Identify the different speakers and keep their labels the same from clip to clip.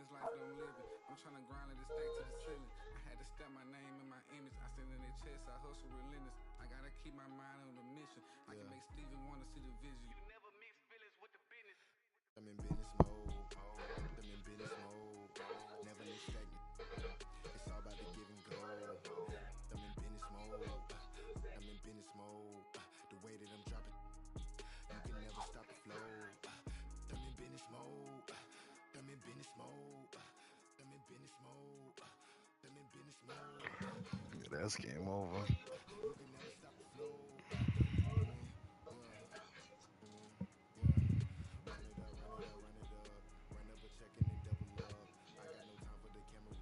Speaker 1: this life that I'm living. I'm trying to grind it stack to the ceiling. I had to step my name and my image. I stand in their chest, I hustle relentless. I gotta keep my mind on the mission. I can make Steven wanna see the vision. You never mix feelings with the business.
Speaker 2: I'm in business mode. I'm in business mode. Never live stagnant. It's all about the give and go. I'm in business mode. I'm in business mode. The way that I'm dropping, you can never stop the flow. I'm in business mode. I'm in business mode. I'm in business mode. I'm in business mode.
Speaker 3: Yeah, that's game over.
Speaker 2: You can never stop the flow. Yeah. Run it up, run it up, run it up. Run up a check and then double up. I got no time for the camera.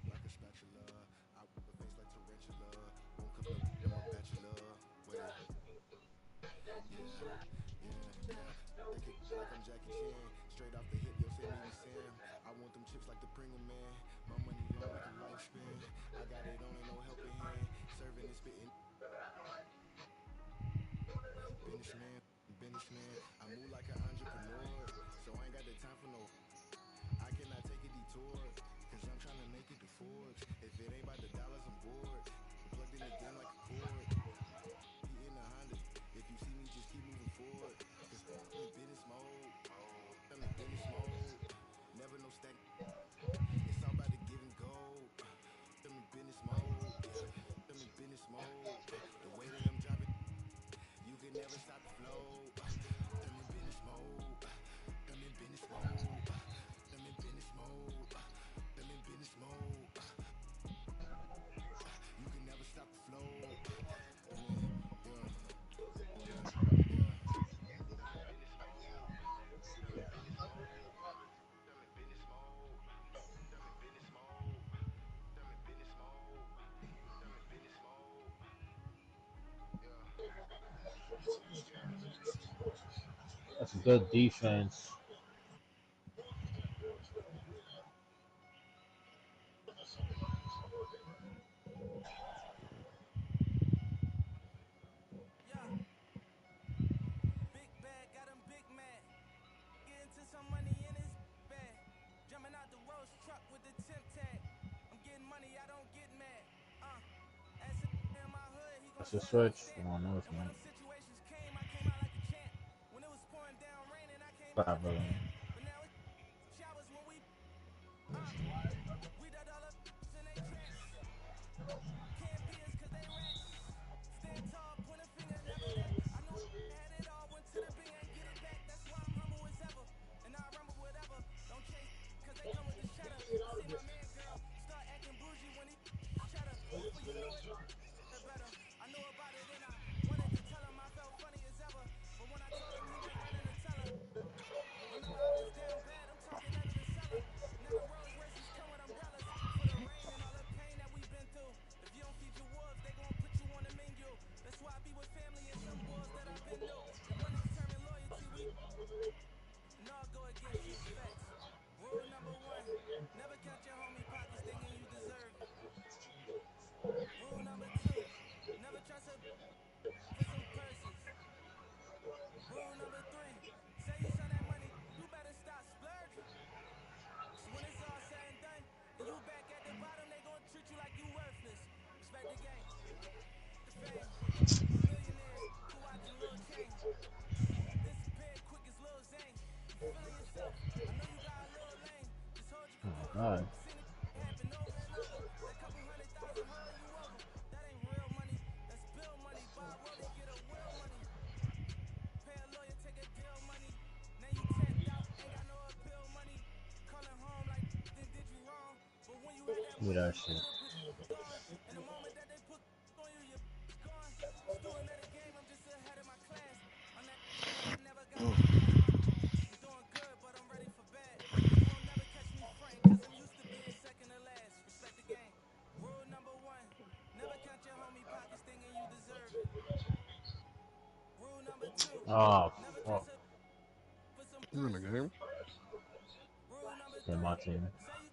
Speaker 2: Like a spatula. I whip a face like tarantula. Won't cook no, I'm a bachelor. Wait. Take it like I'm Jackie Chan. Straight off the hip, yo, say me Sam. I want them chips like the Pringle man. My money long like a lifespan. I got it on and no helping hand. Serving and spitting. Businessman. I move like an entrepreneur. So I ain't got the time for no. I cannot take a detour. Cause I'm trying to make it to Forbes. If it ain't about the dollars, I'm bored. Plugged in the game like a cord. He in the Honda. If you see me, just keep moving forward. Cause I'm in business mode. I'm in business mode. Never no stack. It's all about the give and go. I'm in business mode. Yeah. I'm in business mode. The way that I'm dropping, you can never stop the flow. I'm in business mode. I'm in business mode. I'm in business mode. I'm in business mode. You can never stop the flow.
Speaker 4: That's a good defense.
Speaker 1: Yeah, big bag, got him big mad. Get into some money in his bag. Jumping out the roast truck with the temp tag. I'm getting money, I don't get mad. As in my hood, he gon'
Speaker 4: That's a
Speaker 1: set up a
Speaker 4: switch.
Speaker 1: stamp.
Speaker 4: Oh no, it's
Speaker 1: And when
Speaker 4: not.
Speaker 1: them situations came, I came out like a champ. When it was pouring down raining, I came out
Speaker 4: Stop,
Speaker 1: like a
Speaker 4: brother.
Speaker 1: lamp. But now it's showers when we done all up in they tracks. Can't be us cause they rats. Stand tall, point a finger, never that. I knew I had it all, went to the bank, ain't get it back. That's why I'm humble as ever. And I rumble whatever. Don't chase cause they come with the cheddar. I see my man girl start acting bougie when he cheddar. Before you know it, better. I knew about it and I wanted to tell him I felt funny as ever. But when I told him, he went running to tell her. Remember I was down bad, I'm talking under the cellar. Now the Rolls Royces come with umbrellas. For the rain and all the pain that we've been through. If you don't feed your wolves, they gon' put you on the menu. That's why I be with family and some boys that I've been new. And money determine loyalty, we and all go against you, facts. Rule number one, never count your homie pockets thinking you deserve it. Rule number two, never trust a for some purses. Rule number three, say you send that money, you better stop splurging. So when it's all said and done, and you back at the bottom, they gon' treat you like you worthless. Respect the game, the fame. Millionaires who watching Lil Chain. Disappear quick as Lil Zane. You feeling yourself? I know you got a little lame. Just hold your
Speaker 4: Oh my
Speaker 1: composure.
Speaker 4: god.
Speaker 1: Seen it happen over and over. That couple 100,000 holding you over. That ain't real money. That's bill money. Buy Rolly, get a will money. Pay a lawyer, take a deal money. Now you tapped out, ain't got no appeal money. Calling home like then did you wrong? But when you had that
Speaker 4: Look
Speaker 1: money,
Speaker 4: at that
Speaker 1: you
Speaker 4: shit.
Speaker 1: could've put gone. And the moment that they put on you, you're gone. Student of the game, I'm just ahead of my class. On that shit, I never got ahead of my. I'm doing good, but I'm ready for bad. You won't never catch me frontin', cause I'm used to being second to last. Respect the game. Rule number one, never count your homie pockets thinking you deserve it. Rule number two,
Speaker 4: Oh
Speaker 1: never
Speaker 4: fuck.
Speaker 1: trust a for some
Speaker 3: You in the
Speaker 1: purses.
Speaker 3: game?
Speaker 1: Rule number
Speaker 4: Yeah, my
Speaker 1: three,
Speaker 4: team.
Speaker 1: say you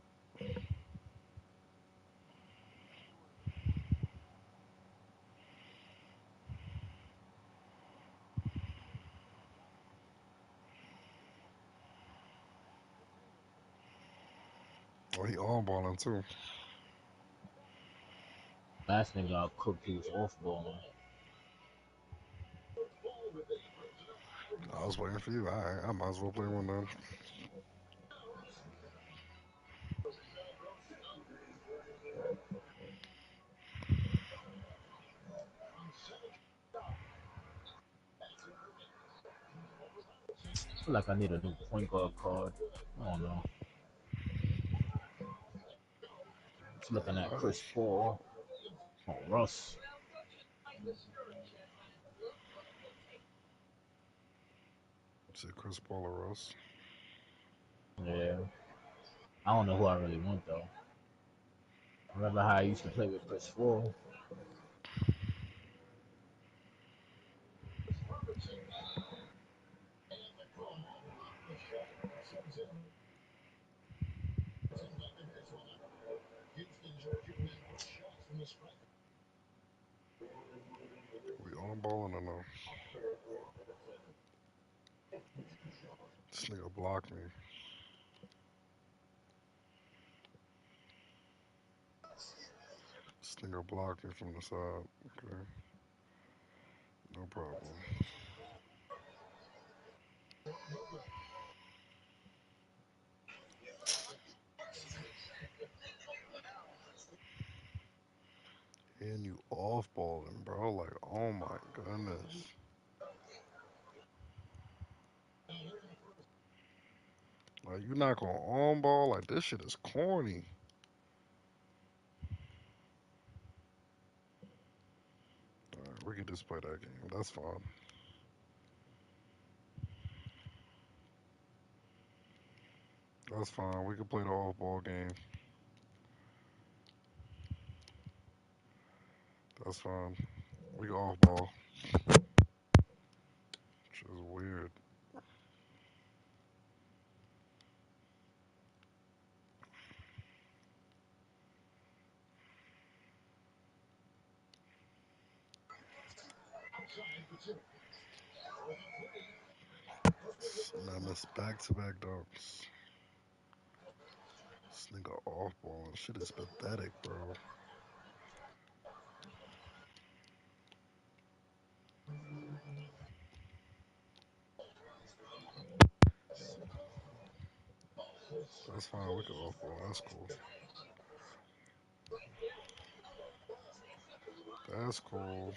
Speaker 3: Oh, he on balling too.
Speaker 4: Last nigga got cooked. He was off balling.
Speaker 3: I was waiting for you. I might as well play one then.
Speaker 4: I feel like I need a new point guard card. I don't know. Just looking at Chris
Speaker 3: Russ.
Speaker 4: Paul. Oh, Russ.
Speaker 3: See Chris Paul or Russ.
Speaker 4: Yeah. I don't know who I really want though. I remember how I used to play with Chris Paul.
Speaker 3: We on balling or no? This nigga blocked me. This nigga blocked me from the side. Okay, no problem. And you off balling, bro. Like, oh my goodness. Like, you not gonna on ball? Like, this shit is corny. Alright, we can just play that game. That's fine. That's fine. We can play the off ball game. That's fine. We can off ball. Which is weird. And I missed back to back dunks. This nigga off balling. Shit is pathetic, bro. That's fine. We can off ball. That's cool. That's cool.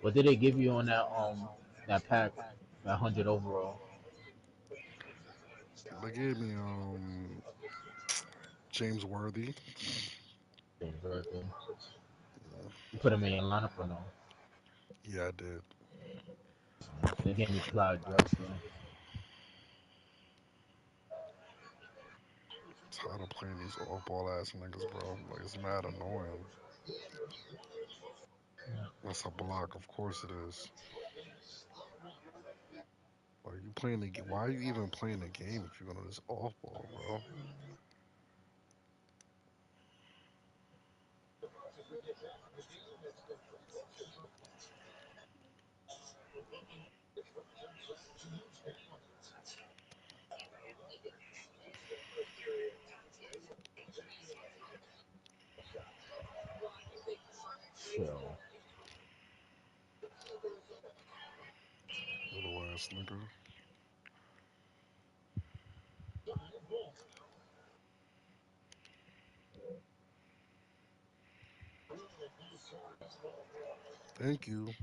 Speaker 4: What did they give you on that pack, that 100 overall?
Speaker 3: They gave me James Worthy.
Speaker 4: James Harden. You put him in your lineup or no?
Speaker 3: Yeah, I did.
Speaker 4: They gave me Clyde Drexler.
Speaker 3: Tired of playing these off ball ass niggas, bro. Like, it's mad annoying. That's a block. Of course it is. Like, you playing the game. Why are you even playing the game if you're gonna just off ball, bro?
Speaker 4: Chill.
Speaker 3: Little ass nigga. Thank you.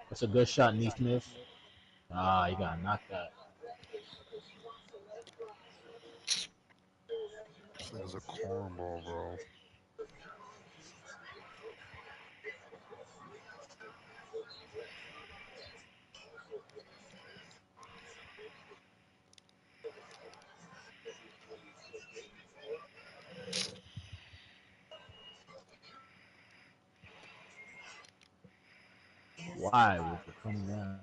Speaker 4: That's a good shot, Neesmith. Ah, you gotta knock that.
Speaker 3: This nigga's a cornball, bro.
Speaker 4: Why would you come down?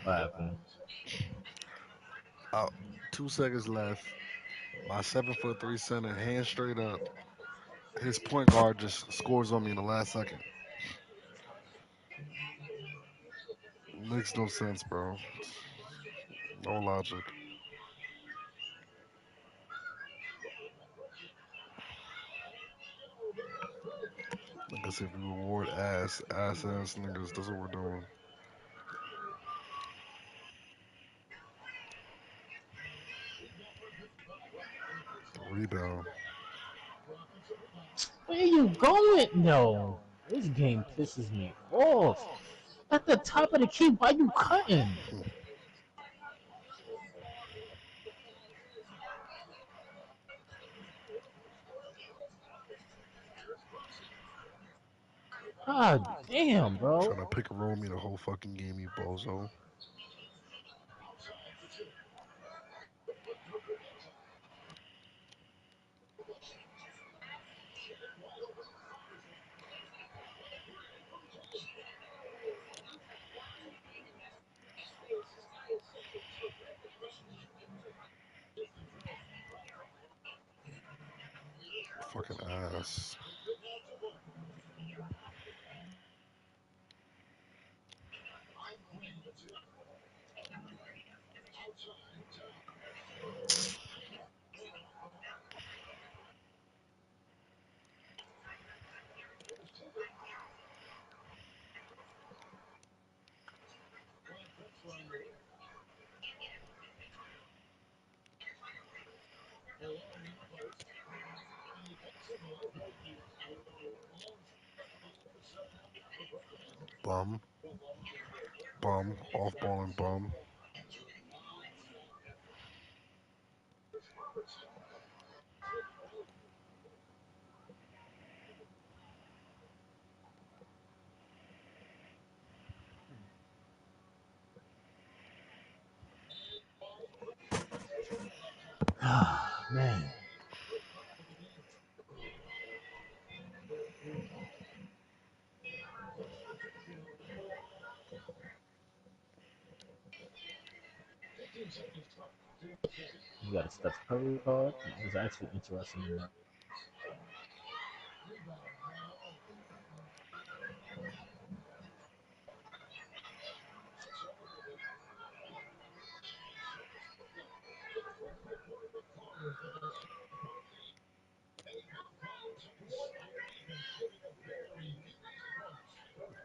Speaker 4: What happened?
Speaker 3: Out. 2 seconds left. My 7'3" center, hand straight up. His point guard just scores on me in the last second. Makes no sense, bro. No logic. Like I said, we reward ass niggas. That's what we're doing. Rebound.
Speaker 4: Where you going? No. This game pisses me off. At the top of the key, why you cutting? God damn,
Speaker 3: Trying
Speaker 4: bro.
Speaker 3: to pick a roll me the whole fucking game, you bozo. Fucking ass. Bum. Bum. Off balling bum.
Speaker 4: Man. You got a Steph Curry card? I was actually interested in that.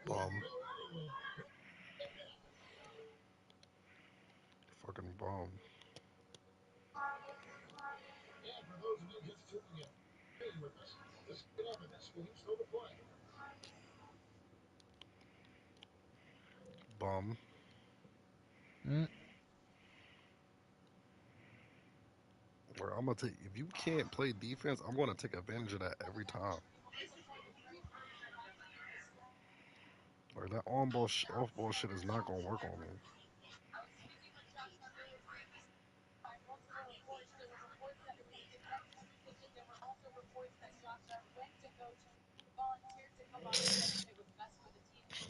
Speaker 3: Bum. Fucking bum. Bum.
Speaker 4: Mm.
Speaker 3: Where I'm gonna take. If you can't play defense, I'm gonna take advantage of that every time. Like that on ball, off ball shit is not gonna work on me.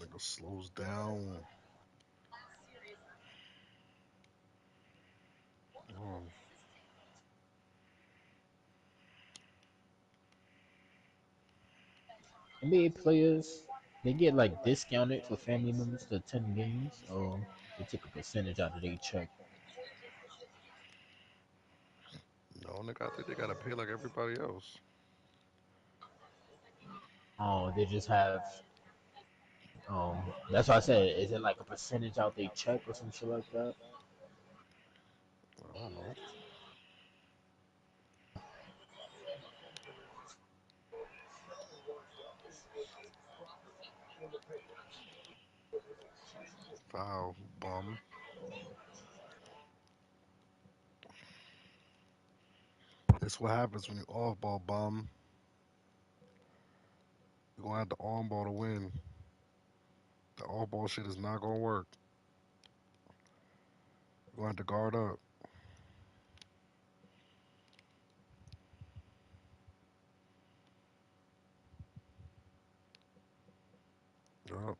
Speaker 3: Nigga slows down. Oh,
Speaker 4: NBA players, they get like discounted for family members to attend games, or they take a percentage out of their check.
Speaker 3: no, nigga, I think they gotta pay like everybody else.
Speaker 4: Oh, they just have. That's why I said, is it like a percentage out they check or some shit like that?
Speaker 3: I don't know. Foul, bum. That's what happens when you off ball, bum. You're gonna have the on ball to win. The off ball shit is not gonna work. You're gonna have to guard up. Yup.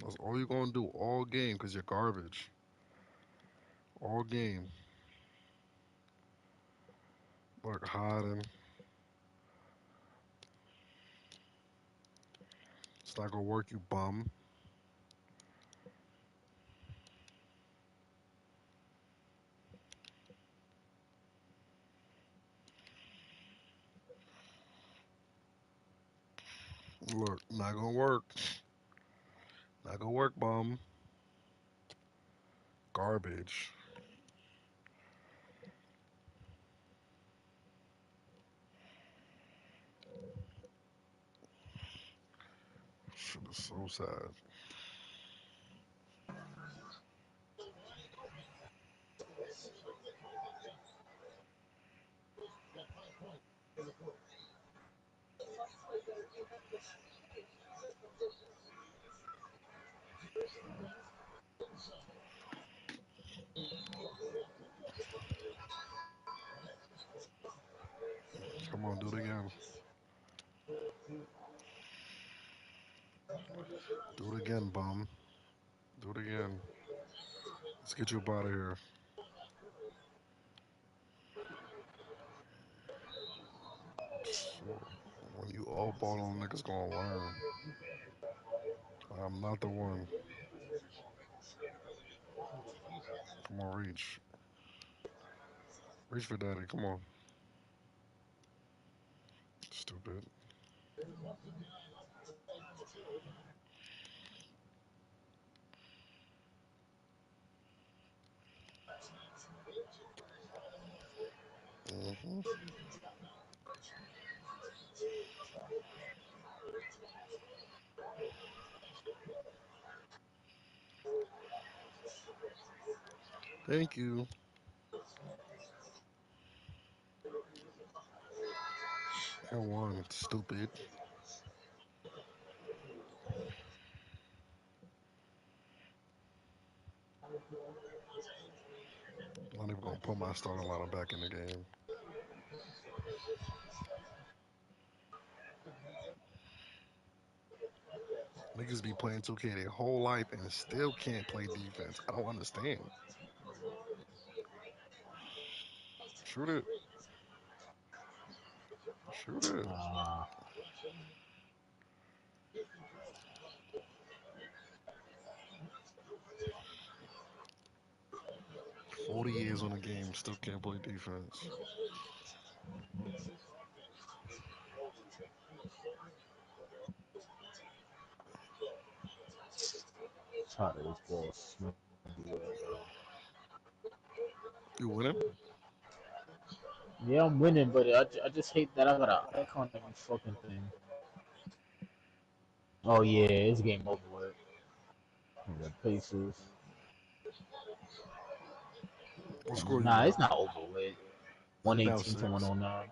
Speaker 3: That's all you're gonna do all game because you're garbage. All game. Like hiding. It's not gonna work, you bum. Look, not gonna work. Not gonna work, bum. Garbage. Shit is so sad. Come on, do it again. Do it again, bum. Do it again. Let's get you up out of here. So, when you all ball on niggas gonna learn. I'm not the one. Come on, reach. Reach for daddy. Come on. Stupid. hmm Thank you. And one. Stupid. I'm not even gonna put my starting lineup back in the game. Niggas be playing 2K their whole life and still can't play defense. I don't understand. Shoot it. Shoot it.
Speaker 4: Uh,
Speaker 3: 40 years on the game, still can't play defense.
Speaker 4: tired of this ball smoking everywhere, bro.
Speaker 3: You winning?
Speaker 4: Yeah, I'm winning, but I just hate that I got an icon on every fucking thing. Oh yeah, it's game over with. The Pacers.
Speaker 3: What score you
Speaker 4: Nah,
Speaker 3: got?
Speaker 4: it's not over with.
Speaker 3: You down
Speaker 4: 118 to
Speaker 3: six?
Speaker 4: 109.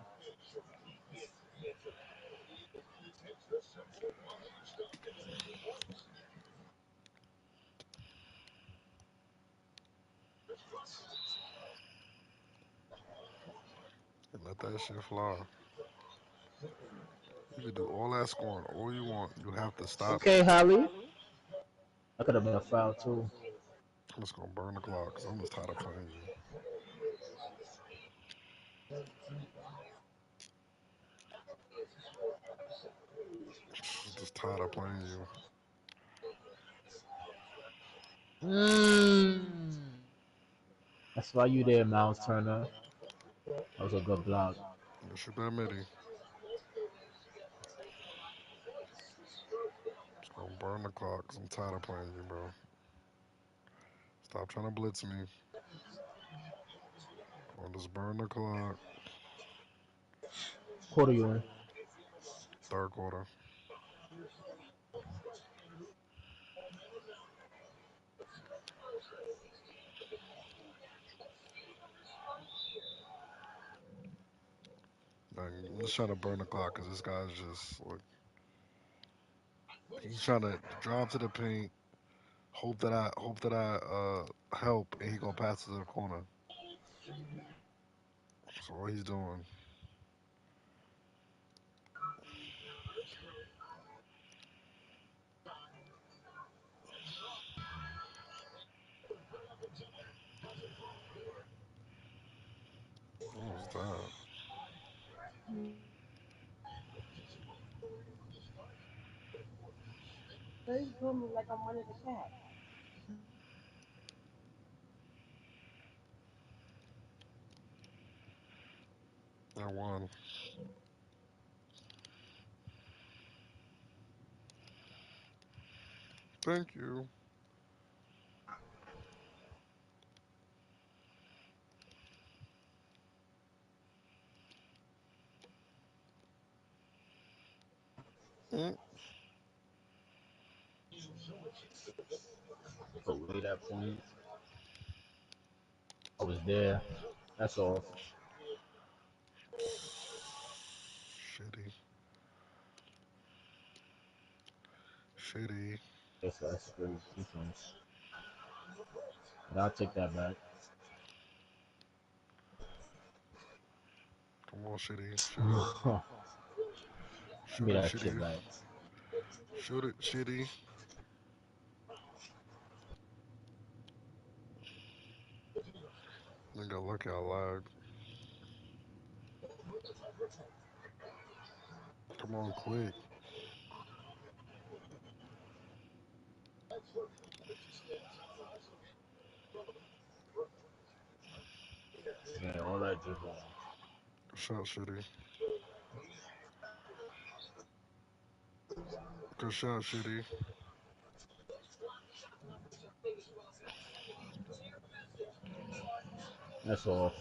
Speaker 3: And let that shit fly. You can do all that scoring, all you want. You have to stop.
Speaker 4: Okay, Holly. That could have been a foul too.
Speaker 3: I'm just gonna burn the clock because I'm just tired of playing you. I'm just tired of playing you.
Speaker 4: Mm. That's why you there, Miles Turner. That was a good block.
Speaker 3: You shoot that midi. Just gonna burn the clock because I'm tired of playing you, bro. Stop trying to blitz me. Gonna just burn the clock.
Speaker 4: Quarter you in.
Speaker 3: Third quarter. I'm just trying to burn the clock because this guy's just like he's trying to drive to the paint, hope that I help, and he gonna pass it to the corner. So what he's doing? I won. Thank you. Mm.
Speaker 4: Away that point. I was there. That's all.
Speaker 3: Shitty. Shitty.
Speaker 4: That's great defense. But I'll take that back.
Speaker 3: Come on, shitty. Shoot it.
Speaker 4: Give
Speaker 3: Shoot
Speaker 4: me
Speaker 3: it,
Speaker 4: that shit
Speaker 3: shitty.
Speaker 4: back.
Speaker 3: Shoot it, shitty. Nigga, look out loud. Come on, quick.
Speaker 4: Yeah, all that dribble.
Speaker 3: Shot, shitty. Good shot, shitty.
Speaker 4: That's all.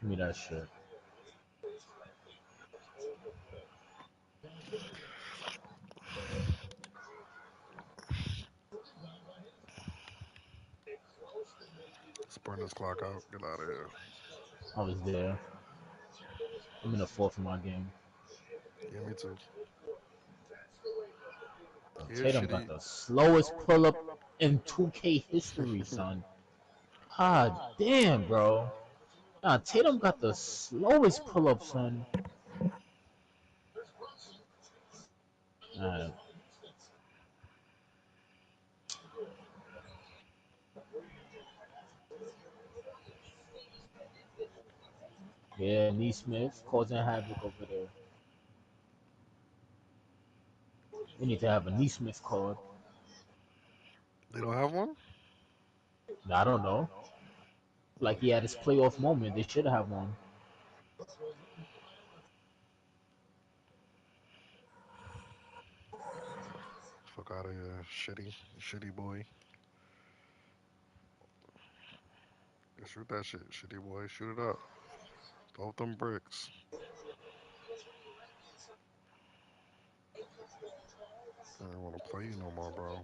Speaker 4: Give me that shit.
Speaker 3: Let's burn this clock out. Get out of here.
Speaker 4: I was there. I'm in the fourth of my game.
Speaker 3: Yeah, me too. Yeah,
Speaker 4: Tatum got
Speaker 3: shitty.
Speaker 4: the slowest pull up in 2K history, son. God damn, bro. Nah, Tatum got the slowest pull up, son. Alright. Yeah, Neesmith causing havoc over there. We need to have a Neesmith card.
Speaker 3: They don't have one?
Speaker 4: I don't know. Like he had his playoff moment. They should have one.
Speaker 3: Fuck out of here. Shitty. Shitty boy. Yeah, shoot that shit, shitty boy. Shoot it up. Throw them bricks. I don't want to play you no more, bro.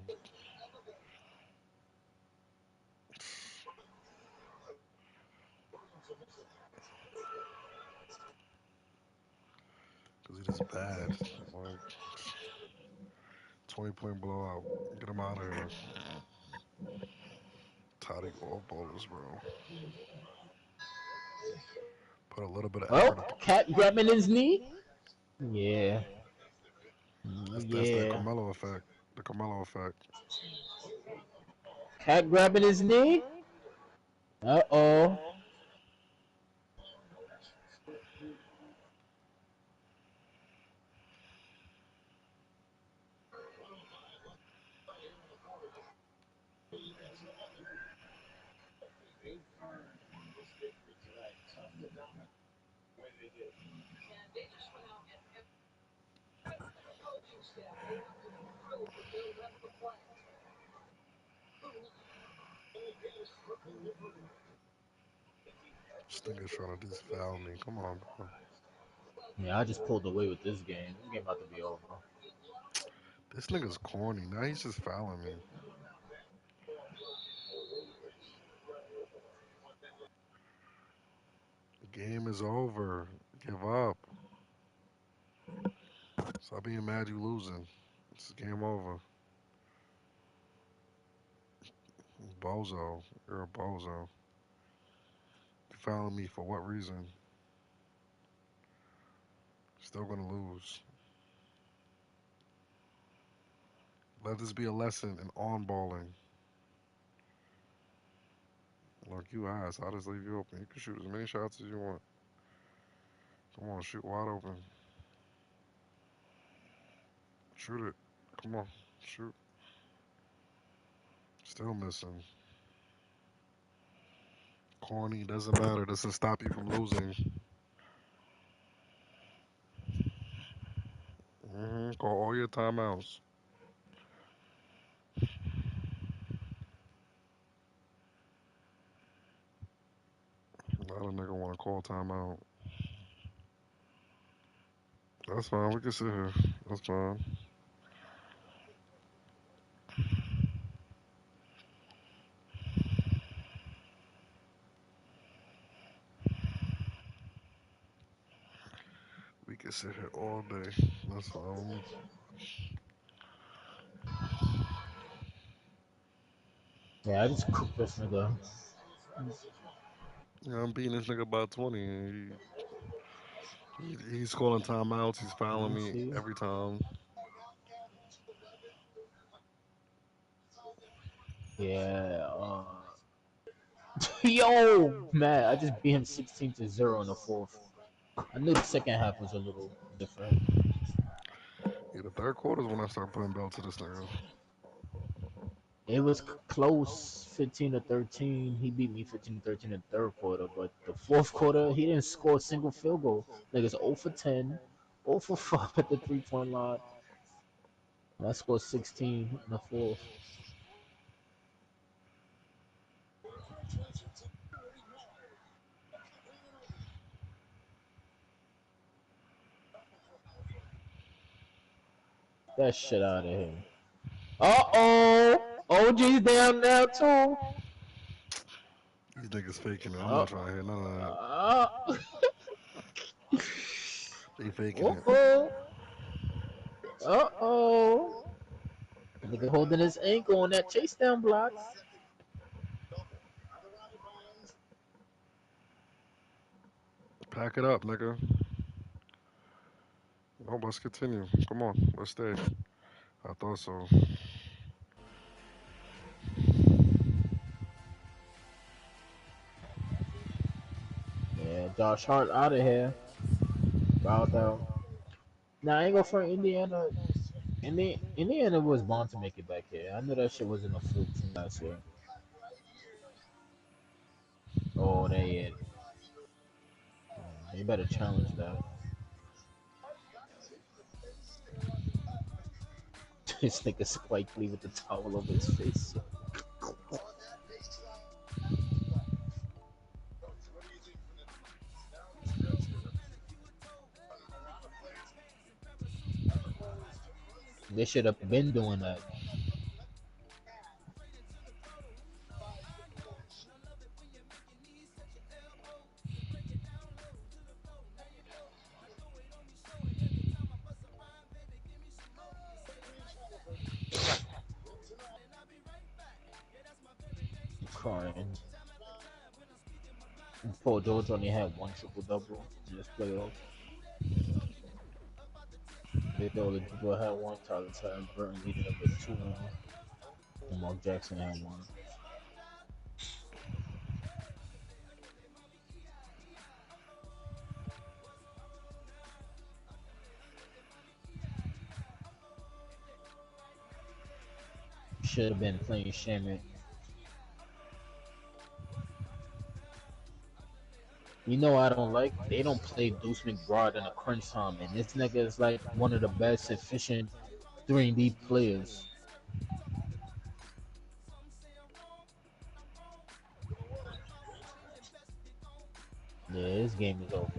Speaker 3: Because he just bad. Like, 20-point blowout. Get him out of here. Toddy all ballers, bro. Put a little bit of
Speaker 4: Oh,
Speaker 3: effort at the.
Speaker 4: cat grabbing his knee. Yeah,
Speaker 3: That's that
Speaker 4: yeah.
Speaker 3: Carmelo effect. The Carmelo effect.
Speaker 4: Cat grabbing his knee. Uh-oh.
Speaker 3: This nigga's trying to just foul me. Come on, bro.
Speaker 4: Yeah, I just pulled away with this game. This game about to be over.
Speaker 3: This nigga's corny. Now he's just fouling me. The game is over. Give up. Stop being mad you losing. It's game over. Bozo. You're a bozo. You fouling me for what reason? Still gonna lose. Let this be a lesson in on balling. Like you asked, I'll just leave you open. You can shoot as many shots as you want. Come on, shoot wide open. Shoot it. Come on, shoot. Still missing. Corny, doesn't matter. Doesn't stop you from losing. Call all your timeouts. Not a nigga want to call timeout. That's fine. We can sit here. That's fine. We can sit here all day. That's fine.
Speaker 4: Yeah, I just cooked this nigga.
Speaker 3: Yeah, I'm beating this nigga by 20. He's calling timeouts. He's fouling
Speaker 4: You
Speaker 3: me
Speaker 4: see?
Speaker 3: every time.
Speaker 4: Yeah. Yo, man, I just beat him 16-0 in the fourth. I knew the second half was a little different.
Speaker 3: Yeah, the third quarter is when I start putting belt to this nigga.
Speaker 4: It was close, 15-13. He beat me 15-13 in the third quarter, but the fourth quarter he didn't score a single field goal. Like it's 0 for 10, 0 for 5 at the 3-point line. And I scored 16 in the fourth. That shit out of here. OG's down now too.
Speaker 3: These niggas faking it. I'm
Speaker 4: Uh
Speaker 3: not trying to hear none of that.
Speaker 4: uh
Speaker 3: They faking
Speaker 4: uh
Speaker 3: it.
Speaker 4: oh. Oh. Nigga holding his ankle on that chase down block.
Speaker 3: Pack it up, nigga. No, let's continue. Come on, let's stay. I thought so.
Speaker 4: Yeah, Josh Hart out of here. Fouled out. Now I ain't go for Indiana. Indiana was bound to make it back here. I knew that shit wasn't a fluke from last year. Oh, they better challenge that. This nigga Spike Lee with the towel over his face. They should have been doing that. I'm crying. Paul George only had one triple double in this playoff. Victor Oladipo had one. Tyler Burton leading up with two now. And Mark Jackson had one. Should have been playing Shamit. You know I don't like? They don't play Deuce McBride in a crunch time, and this nigga is like one of the best efficient 3D players. Yeah, this game is over.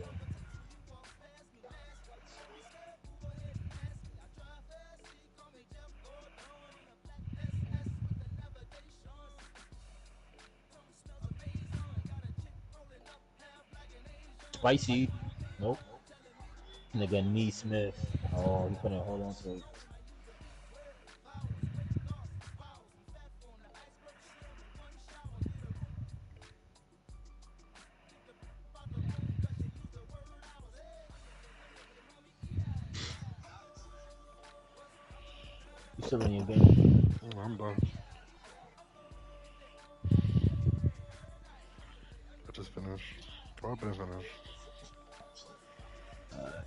Speaker 4: Spicy. Nope. Nigga Nee Smith. Oh, he couldn't hold on to it. You still in your game?
Speaker 3: I'm done. I've been finished.
Speaker 4: Uh,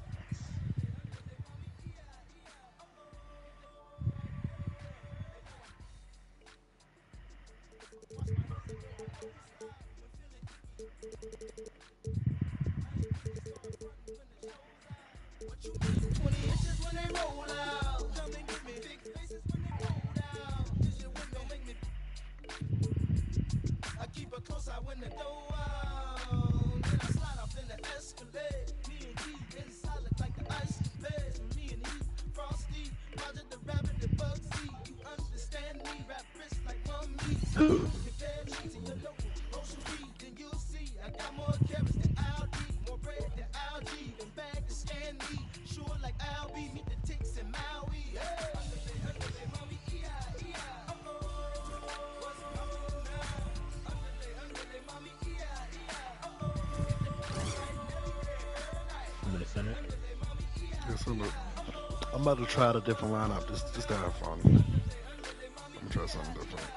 Speaker 1: What you mean? 20 inches when they roll out. Come and get me. Big faces when they roll out. Vision window make me. I keep a close eye when the door out. Then I slide off in the Escalade. Me and G inside look like the ice capades. Me and he, Frosty, Roger the Rabbit and Bugsy. You understand me? Rap wrist like mummies. Compare me to your local Ocean B, then you'll see I got more carrots than Aldi, more bread than algae, and bag to scan me. Sure like Albie, meet the ticks in Maui. Hey, underlay, mommy, E-I, E-I. What's poppin' now? Underlay, mommy, E-I, E-I.
Speaker 4: I'm in the center.
Speaker 3: Yes, I'm about to try out a different lineup just to have fun. I'm gonna try something different.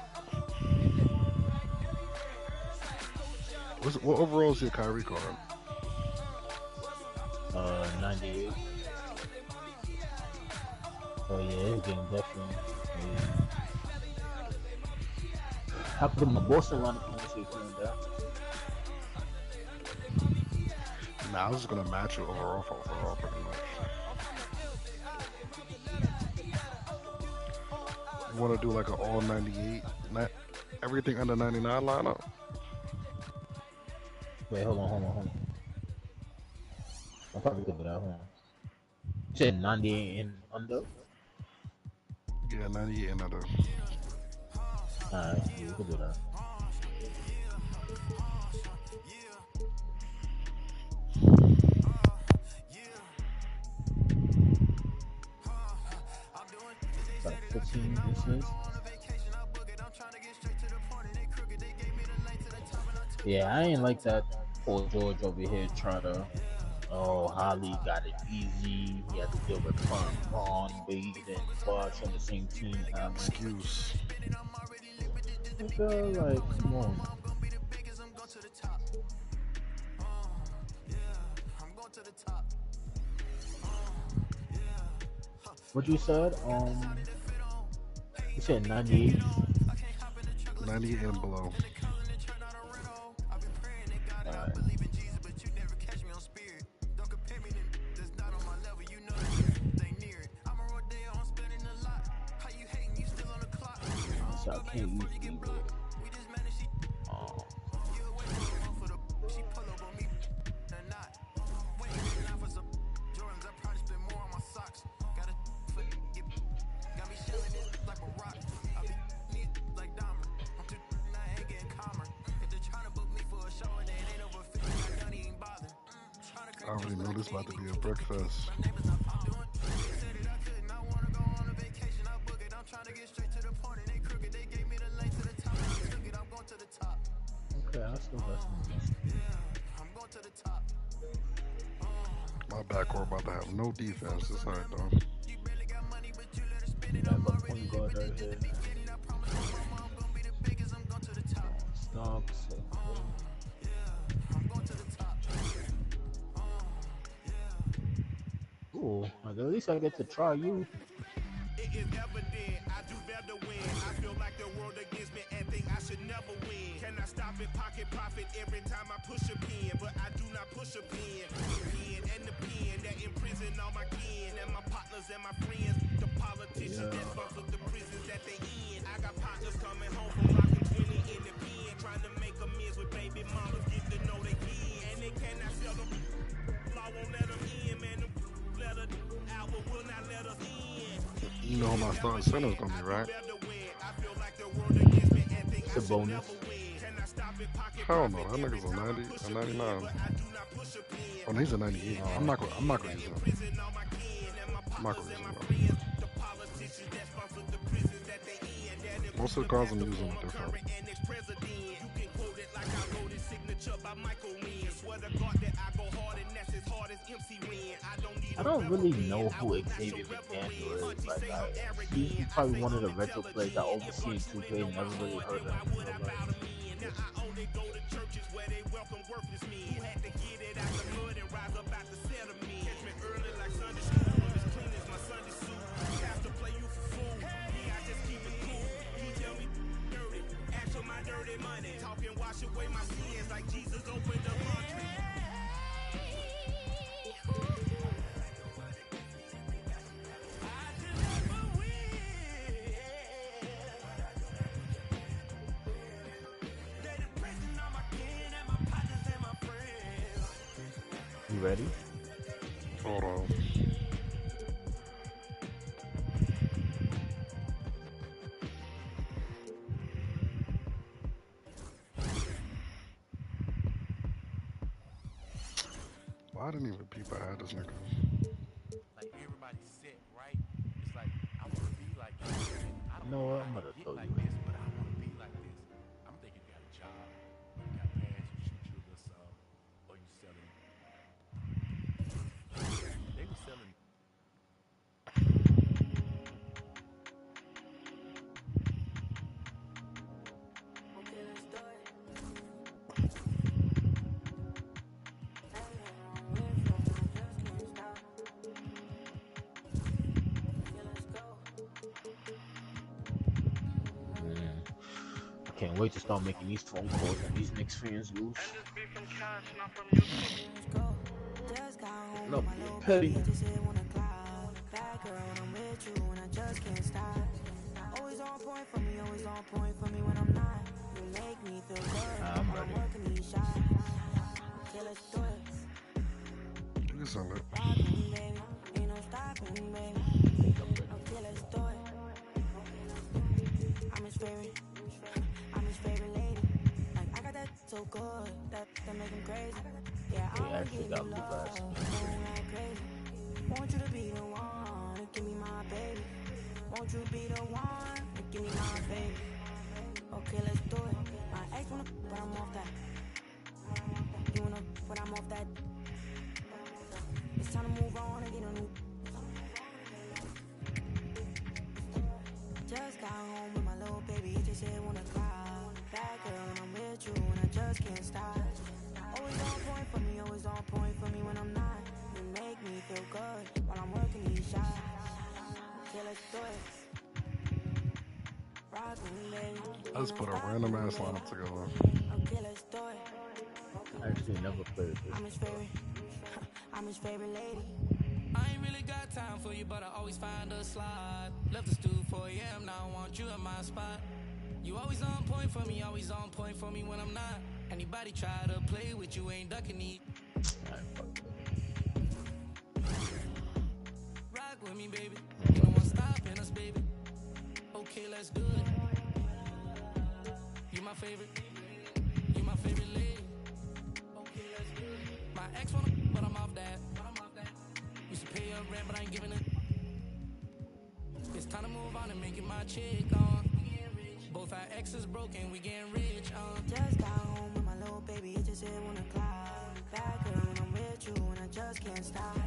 Speaker 3: What overall is your Kyrie card?
Speaker 4: 98. Oh yeah, it's getting definitely. Yeah. How come my Boston lineup can see feeling that?
Speaker 3: Nah, I was just gonna match it overall for overall pretty much. You want to do like an all 98, not everything under 99 lineup?
Speaker 4: Wait, hold on. I probably could do that. Hold on. You said 98 and under?
Speaker 3: Yeah, 98 and under.
Speaker 4: Alright, yeah, we could do that. Like 15 inches. Yeah, I ain't like that Paul George over here try to. Oh, Holly got it easy. He had to deal with Ron, Wade, and Bosh on the same team.
Speaker 3: Excuse.
Speaker 4: Like, come on. What you said? You said 98.
Speaker 3: 98 and below.
Speaker 4: Alright. So I can't use either. Oh.
Speaker 3: I already know this about to be a breakfast.
Speaker 4: Okay, I still got some.
Speaker 3: My backcourt about to have no defense. That's how it though.
Speaker 4: I have a point guard right here. Stocks. Cool. Like, at least I get to try you.
Speaker 1: It is evident I do better when I feel like the world against me and think I should never win. Can I stop it, pocket profit every time I push a pen? But I do not push a pen. The pen and the pen that imprison all my kin and my partners and my friends. The politicians that fuck with the prisons that they in. I got partners coming home from rocking 20 in the pen, trying to make amends with baby mamas, get to know they can. And they cannot sell them. Law won't let them in, man. Them let us out, but will not let us in.
Speaker 3: You know who my starting center is gonna be, right?
Speaker 4: It's a bonus.
Speaker 3: Hell no, that nigga's a 90, a 99. Oh, no, he's a 98. I'm not gonna use him. I'm not gonna use him. Most of the cards I'm using are different.
Speaker 4: I don't really know who Xavier McDaniel is. Like, he's probably one of the retro players I oversee in 2K. Never really heard of him.
Speaker 1: giving money. Talking wash away my sins like Jesus opened the laundry.
Speaker 4: You ready?
Speaker 3: Hold on. Why didn't even people have this nigga?
Speaker 5: Like everybody's set, right? It's like I want to be like this, and I
Speaker 4: You
Speaker 5: don't
Speaker 4: know
Speaker 5: know
Speaker 4: what?
Speaker 5: how
Speaker 4: I'm
Speaker 5: they
Speaker 4: gonna
Speaker 5: get
Speaker 4: throw
Speaker 5: like
Speaker 4: you in.
Speaker 5: this, but I want to be like this. I'm thinking you got a job, you got parents who shoot you a little something, or you selling. They were selling.
Speaker 4: Man, I can't wait to start making these phone calls when these Knicks fans lose. No, being petty. I'm ready.
Speaker 3: You can sell it.
Speaker 4: I think I'm ready. They actually got blue glasses.
Speaker 3: I just put a random ass lineup together.
Speaker 4: I actually never played this before.
Speaker 1: I ain't really got time for you, but I always find a slot. Left the stool 4 a.m. Now I want you in my spot. You always on point for me, always on point for me when I'm not. Anybody try to play with you ain't ducking me.
Speaker 4: Alright, fuck it.
Speaker 1: Rock with me, baby.
Speaker 4: I'm gonna
Speaker 1: Ain't no
Speaker 4: run
Speaker 1: one
Speaker 4: this thing.
Speaker 1: stopping us, baby. Okay, let's do it. You my favorite. You my favorite lady. Okay, let's do it. My ex wanna, but I'm off that. Used to pay your rent, but I ain't giving it. It's time to move on and make it my chick on. Both our exes broken, we getting rich on. Just got home with my little baby, it just hit 1 o'clock. Bad girl when I'm with you and I just can't stop.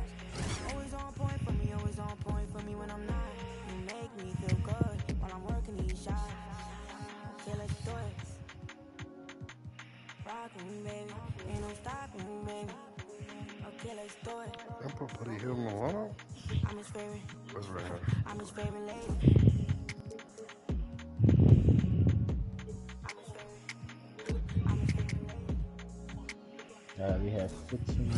Speaker 1: Always on point for me, always on point for me when I'm not. You make me feel good while I'm working these shots. Okay, let's do it. Rock with me, baby. Ain't no stopping me, baby. Okay, let's do it.
Speaker 3: I put Buddy Hill in the lineup.
Speaker 1: I'm his favorite.
Speaker 3: That's right here.
Speaker 1: I'm his favorite lady.
Speaker 4: We have 15.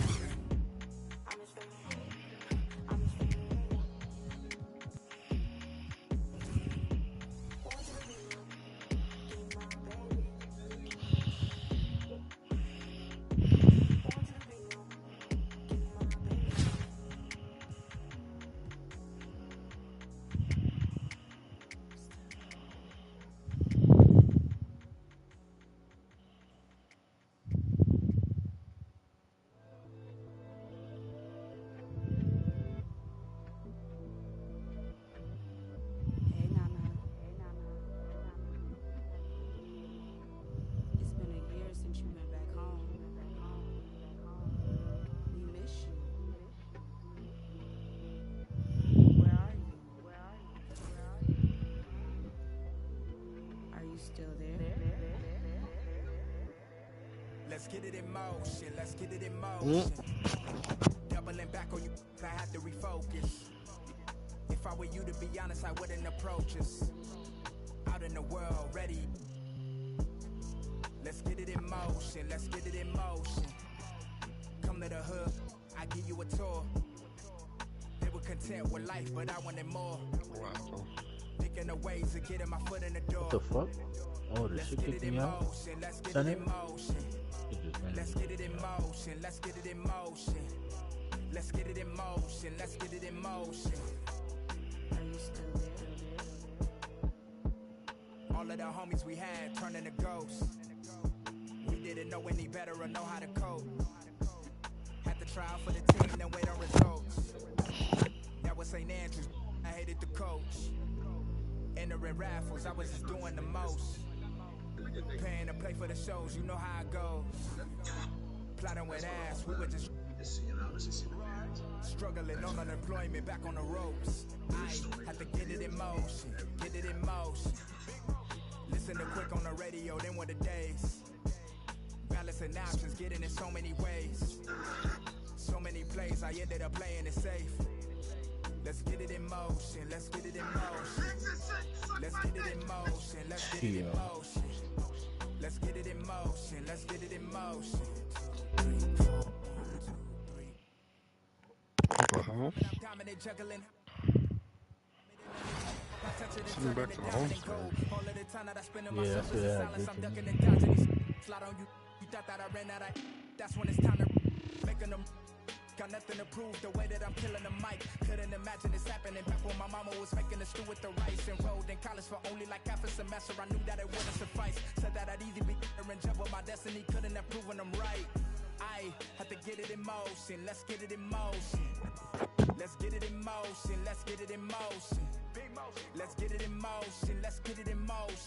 Speaker 6: Hey Nana. It's been a year since you went back home. We miss you. Where are you? Are you still there?
Speaker 1: Let's get it in motion, let's get it in motion. Doubling back on you, I had to refocus. If I were you, to be honest, I wouldn't approach us. Out in the world, ready. motion. Let's get it in motion. Come to the hood, I give you a tour. They were content with life, but I wanted more.
Speaker 3: Wow.
Speaker 1: Picking the ways to getting my foot in the door.
Speaker 4: What the fuck? Oh, the shit kicked me out.
Speaker 1: Let's get it
Speaker 4: Senate?
Speaker 1: in motion. Let's get it in motion. Let's get it in motion. Let's get it in motion. Let's get it in motion.
Speaker 6: Are you still there?
Speaker 1: All of the homies we had turned into ghosts. We didn't know any better or know how to cope. Had to try out for the team, then wait on results. That was St. Andrews. I hated the coach. Entering raffles, I was just doing the most. Paying to play for the shows, you know how it goes. Plotting with ass, we were just struggling on unemployment, back on the ropes. I had to get it in motion, get it in motion. Listen to quick on the radio, then were the days. Balancing options, getting in so many ways. So many plays, I ended up playing it safe. Let's get it in motion, let's get it in motion. Let's get it in motion, let's get it in motion. Let's get it in motion, let's get it in motion. 3, 4, 1, 2, 3.
Speaker 3: What the hell?
Speaker 1: Dominant juggling.
Speaker 3: Sitting back to the home screen.
Speaker 4: Yeah, that's what I did to me.
Speaker 1: Slide on you. You thought that I ran out of. That's when it's time to making them. Got nothing to prove the way that I'm killing the mic. Couldn't imagine this happening back when my mama was making the stew with the rice. Enrolled in college for only like half a semester. I knew that it wouldn't suffice. Said that I'd either be or in jail, but my destiny couldn't have proven them right. I had to get it in motion. Let's get it in motion. Let's get it in motion. Let's get it in motion. Let's get it in motion. Let's get it in motion. Let's get it in motion.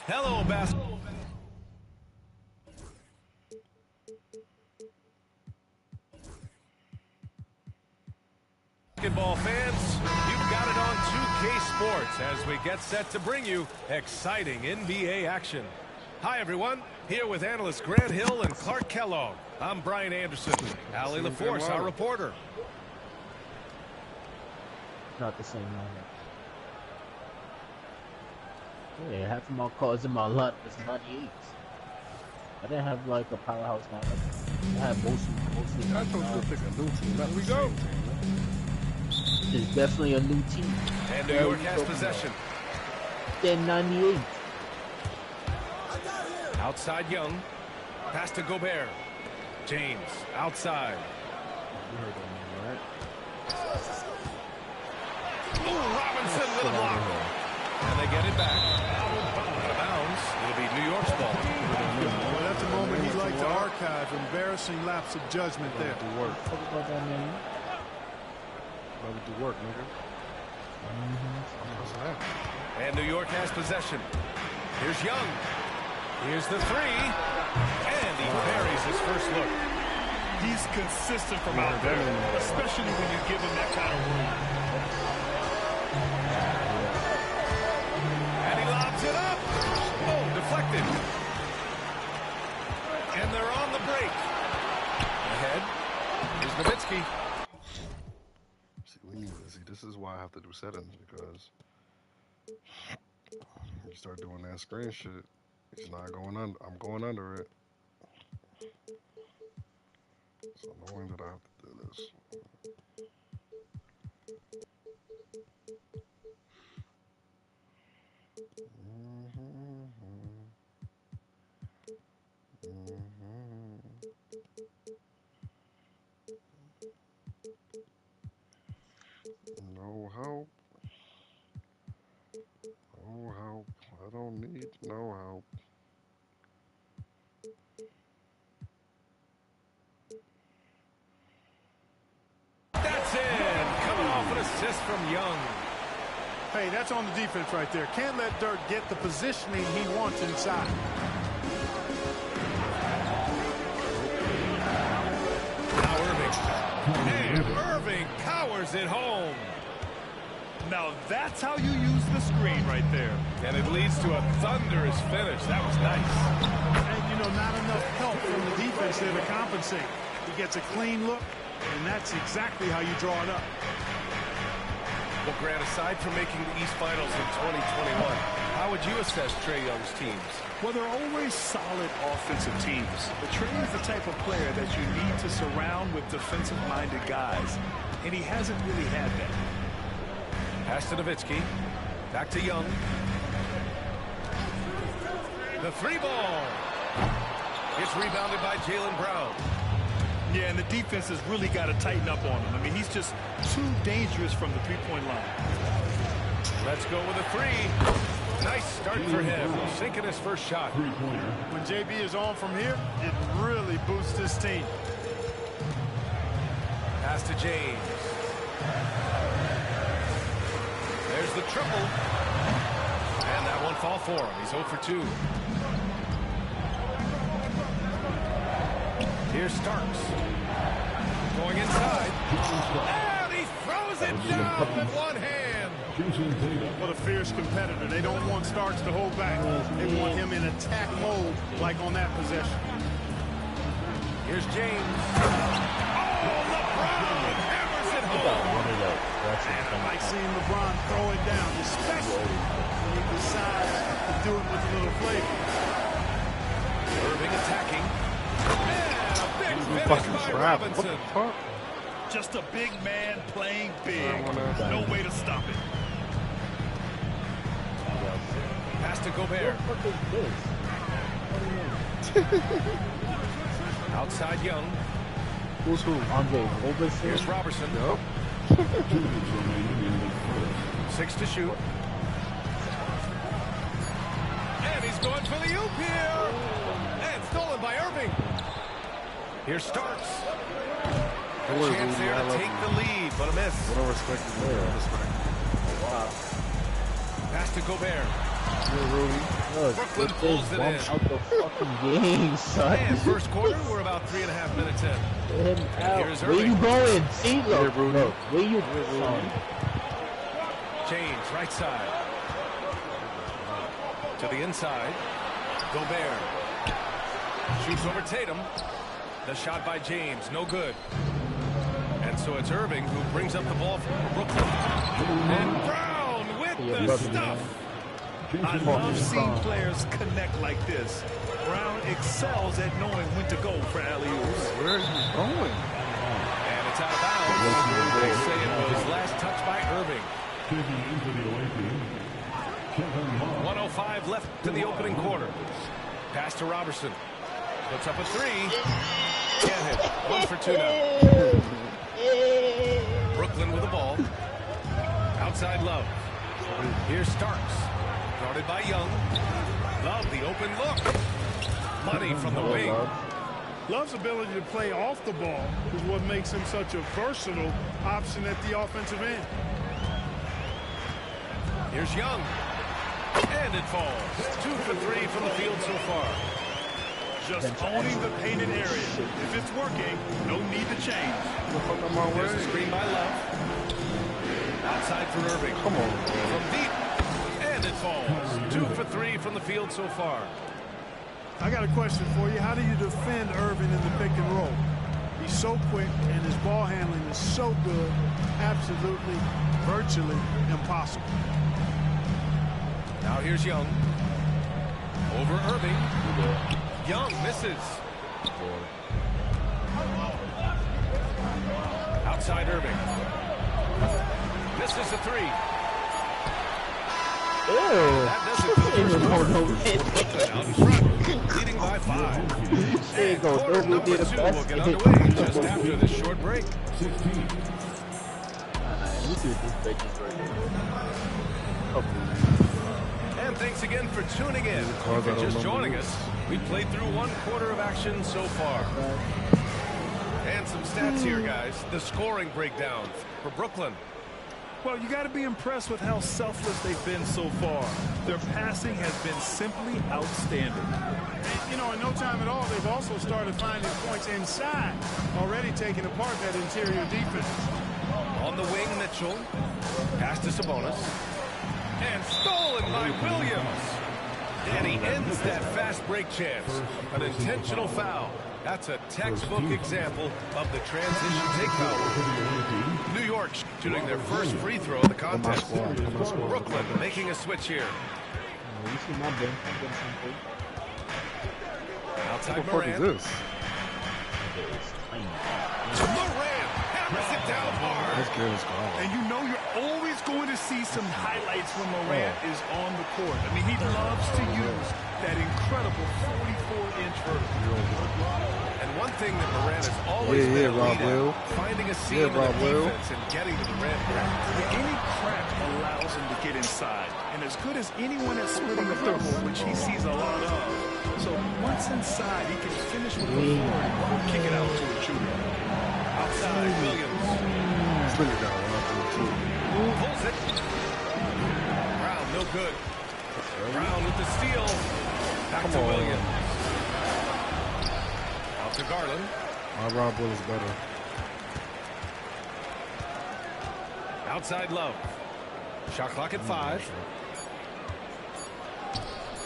Speaker 7: Hello, basketball fans. You've got it on 2K Sports as we get set to bring you exciting NBA action. Hi, everyone. Here with analysts Grant Hill and Clark Kellogg. I'm Brian Anderson. Allie LaForce, our reporter.
Speaker 4: Not the same lineup. Yeah, half of my cards in my lot was 98. I didn't have like a powerhouse lineup. I had mostly.
Speaker 3: I told you to pick a new team. Let me go.
Speaker 4: It's definitely a new team.
Speaker 7: And New York has possession.
Speaker 4: Then 98.
Speaker 7: Outside Young. Pass to Gobert. James outside.
Speaker 4: You heard that name, right?
Speaker 7: Oh, Robinson with a block. And they get it back. Out of bounds. It'll be New York's ball.
Speaker 8: Well, that's a moment he'd like to archive. Embarrassing lapse of judgment there.
Speaker 3: Do work.
Speaker 4: Talk about that name.
Speaker 3: Let me do work, nigga. What's that?
Speaker 7: And New York has possession. Here's Young. Here's the three. And he buries his first look.
Speaker 8: He's consistent from out there, especially when you give him that kind of room.
Speaker 7: And he lobs it up. Oh, deflected. And they're on the break. Ahead. Here's Nowitzki.
Speaker 3: See, this is why I have to do settings, because you start doing that screen shit, it's not going under. I'm going under it. It's annoying that I have to do this. No help. No help. I don't need no help.
Speaker 7: That's in. Coming off an assist from Young.
Speaker 8: Hey, that's on the defense right there. Can't let Dirk get the positioning he wants inside.
Speaker 7: Now Irving. And Irving powers it home.
Speaker 8: Now that's how you use the screen right there.
Speaker 7: And it leads to a thunderous finish. That was nice.
Speaker 8: And, you know, not enough help from the defense there to compensate. He gets a clean look, and that's exactly how you draw it up.
Speaker 7: Well, Grant, aside from making the East Finals in 2021, how would you assess Trae Young's teams?
Speaker 8: Well, they're always solid offensive teams. But Trae is the type of player that you need to surround with defensive-minded guys, and he hasn't really had that.
Speaker 7: Pass to Nowitzki. Back to Young. The three ball. It's rebounded by Jaylen Brown.
Speaker 8: Yeah, and the defense has really got to tighten up on him. I mean, he's just too dangerous from the three-point line.
Speaker 7: Let's go with a three. Nice start for him. Sinking his first shot.
Speaker 8: When JB is on from here, it really boosts his team.
Speaker 7: Pass to James. There's the triple. And that won't fall for him. He's 0 for 2. Here's Starks. Going inside. And he throws it down with one hand.
Speaker 8: What a fierce competitor. They don't want Starks to hold back. They want him in attack mode like on that possession.
Speaker 7: Here's James. Oh, LeBron hammers it home.
Speaker 8: And I like seeing LeBron throw it down, especially when he decides to do it with a little flavor.
Speaker 7: Irving attacking. And a big finish
Speaker 3: Fucking
Speaker 7: by
Speaker 3: trap. What the
Speaker 7: Robinson.
Speaker 3: fuck?
Speaker 8: Just a big man playing big. No way to stop it.
Speaker 7: Pass to Gobert.
Speaker 4: What the fuck is this?
Speaker 7: Outside Young.
Speaker 3: Who's who?
Speaker 4: Andre Roberson.
Speaker 7: Here's Robertson.
Speaker 3: Yup.
Speaker 7: 6 to shoot. And he's going for the oop here. And stolen by Irving. Here's Starks. A chance there to take the lead, but a miss.
Speaker 3: What I respect is there.
Speaker 4: Wow.
Speaker 7: Pass to Gobert.
Speaker 3: You're Rudy.
Speaker 4: Look,
Speaker 7: Brooklyn
Speaker 4: get
Speaker 7: pulls
Speaker 4: this
Speaker 7: it
Speaker 4: bump
Speaker 7: in.
Speaker 4: out the fucking game, son.
Speaker 7: And first quarter, we're about 3.5 minutes in.
Speaker 4: Get him out.
Speaker 7: Here's
Speaker 4: Where you
Speaker 7: Irving.
Speaker 4: going? See, look,
Speaker 3: Rudy.
Speaker 4: look. Where you son?
Speaker 7: James, right side. To the inside. Gobert. Shoots over Tatum. The shot by James, no good. And so it's Irving who brings up the ball for Brooklyn. And Brown with the stuff.
Speaker 8: I love seeing players connect like this. Brown excels at knowing when to go for alley-oops.
Speaker 3: Where are you going?
Speaker 7: And it's out of bounds. They say it was last touched by Irving. 1:05 left in the opening quarter. Pass to Robertson. Puts up a three. Can't hit. 1 for 2 now. Brooklyn with the ball. Outside Love. Here's Starks. Guarded by Young. Love the open look. Money from the wing.
Speaker 8: Love's ability to play off the ball is what makes him such a versatile option at the offensive end.
Speaker 7: Here's Young. And it falls. 2 for 3 from the field so far.
Speaker 8: Just owning the painted area. If it's working, no need to change.
Speaker 7: There's a screen by Love. Outside for Irving.
Speaker 3: Come on.
Speaker 7: From deep. And it falls. 2 for 3 from the field so far.
Speaker 8: I got a question for you. How do you defend Irving in the pick and roll? He's so quick and his ball handling is so good. Absolutely, virtually impossible.
Speaker 7: Now here's Young. Over Irving. Young misses. Outside Irving. Misses the three. That does it for the first quarter. Out in front, leading by 5.
Speaker 4: There you
Speaker 7: And
Speaker 4: go.
Speaker 7: quarter
Speaker 4: Don't
Speaker 7: number
Speaker 4: be the
Speaker 7: 2
Speaker 4: best.
Speaker 7: will get underway just after this short break.
Speaker 4: You see what this bitch is right here.
Speaker 7: And thanks again for tuning in. If you're just joining us, we played through 1 quarter of action so far. And some stats here, guys. The scoring breakdown for Brooklyn.
Speaker 9: Well, you got to be impressed with how selfless they've been so far. Their passing has been simply outstanding.
Speaker 8: And, you know, in no time at all, they've also started finding points inside, already taking apart that interior defense.
Speaker 7: On the wing, Mitchell. Pass to Sabonis. And stolen by Williams. And he ends that fast break chance. An intentional foul. That's a textbook example of the transition takeover. New York shooting their first free throw of the contest. Brooklyn making a switch here. Outside Morant.
Speaker 3: What the fuck is this?
Speaker 7: Morant hammers it down hard.
Speaker 3: This game is gone.
Speaker 9: And you know you're always going to see some highlights when Morant is on the court. I mean, he loves to use that incredible 44-inch vertical.
Speaker 7: And one thing that Morant has always been
Speaker 3: Rob
Speaker 7: elite
Speaker 3: Will.
Speaker 7: at, finding a seam in the defense and getting to the rim.
Speaker 9: Any crack allows him to get inside. And as good as anyone at splitting the thermal, which he sees a lot of. So once inside, he can finish with the floor, kick it out to a shooter.
Speaker 7: Outside, Williams.
Speaker 3: Slinger got one through two.
Speaker 7: Pulls it. Brown, no good. Brown with the steal. Back to Williams. Out to Garland.
Speaker 3: My Rob Will is better.
Speaker 7: Outside Love. Shot clock at 5.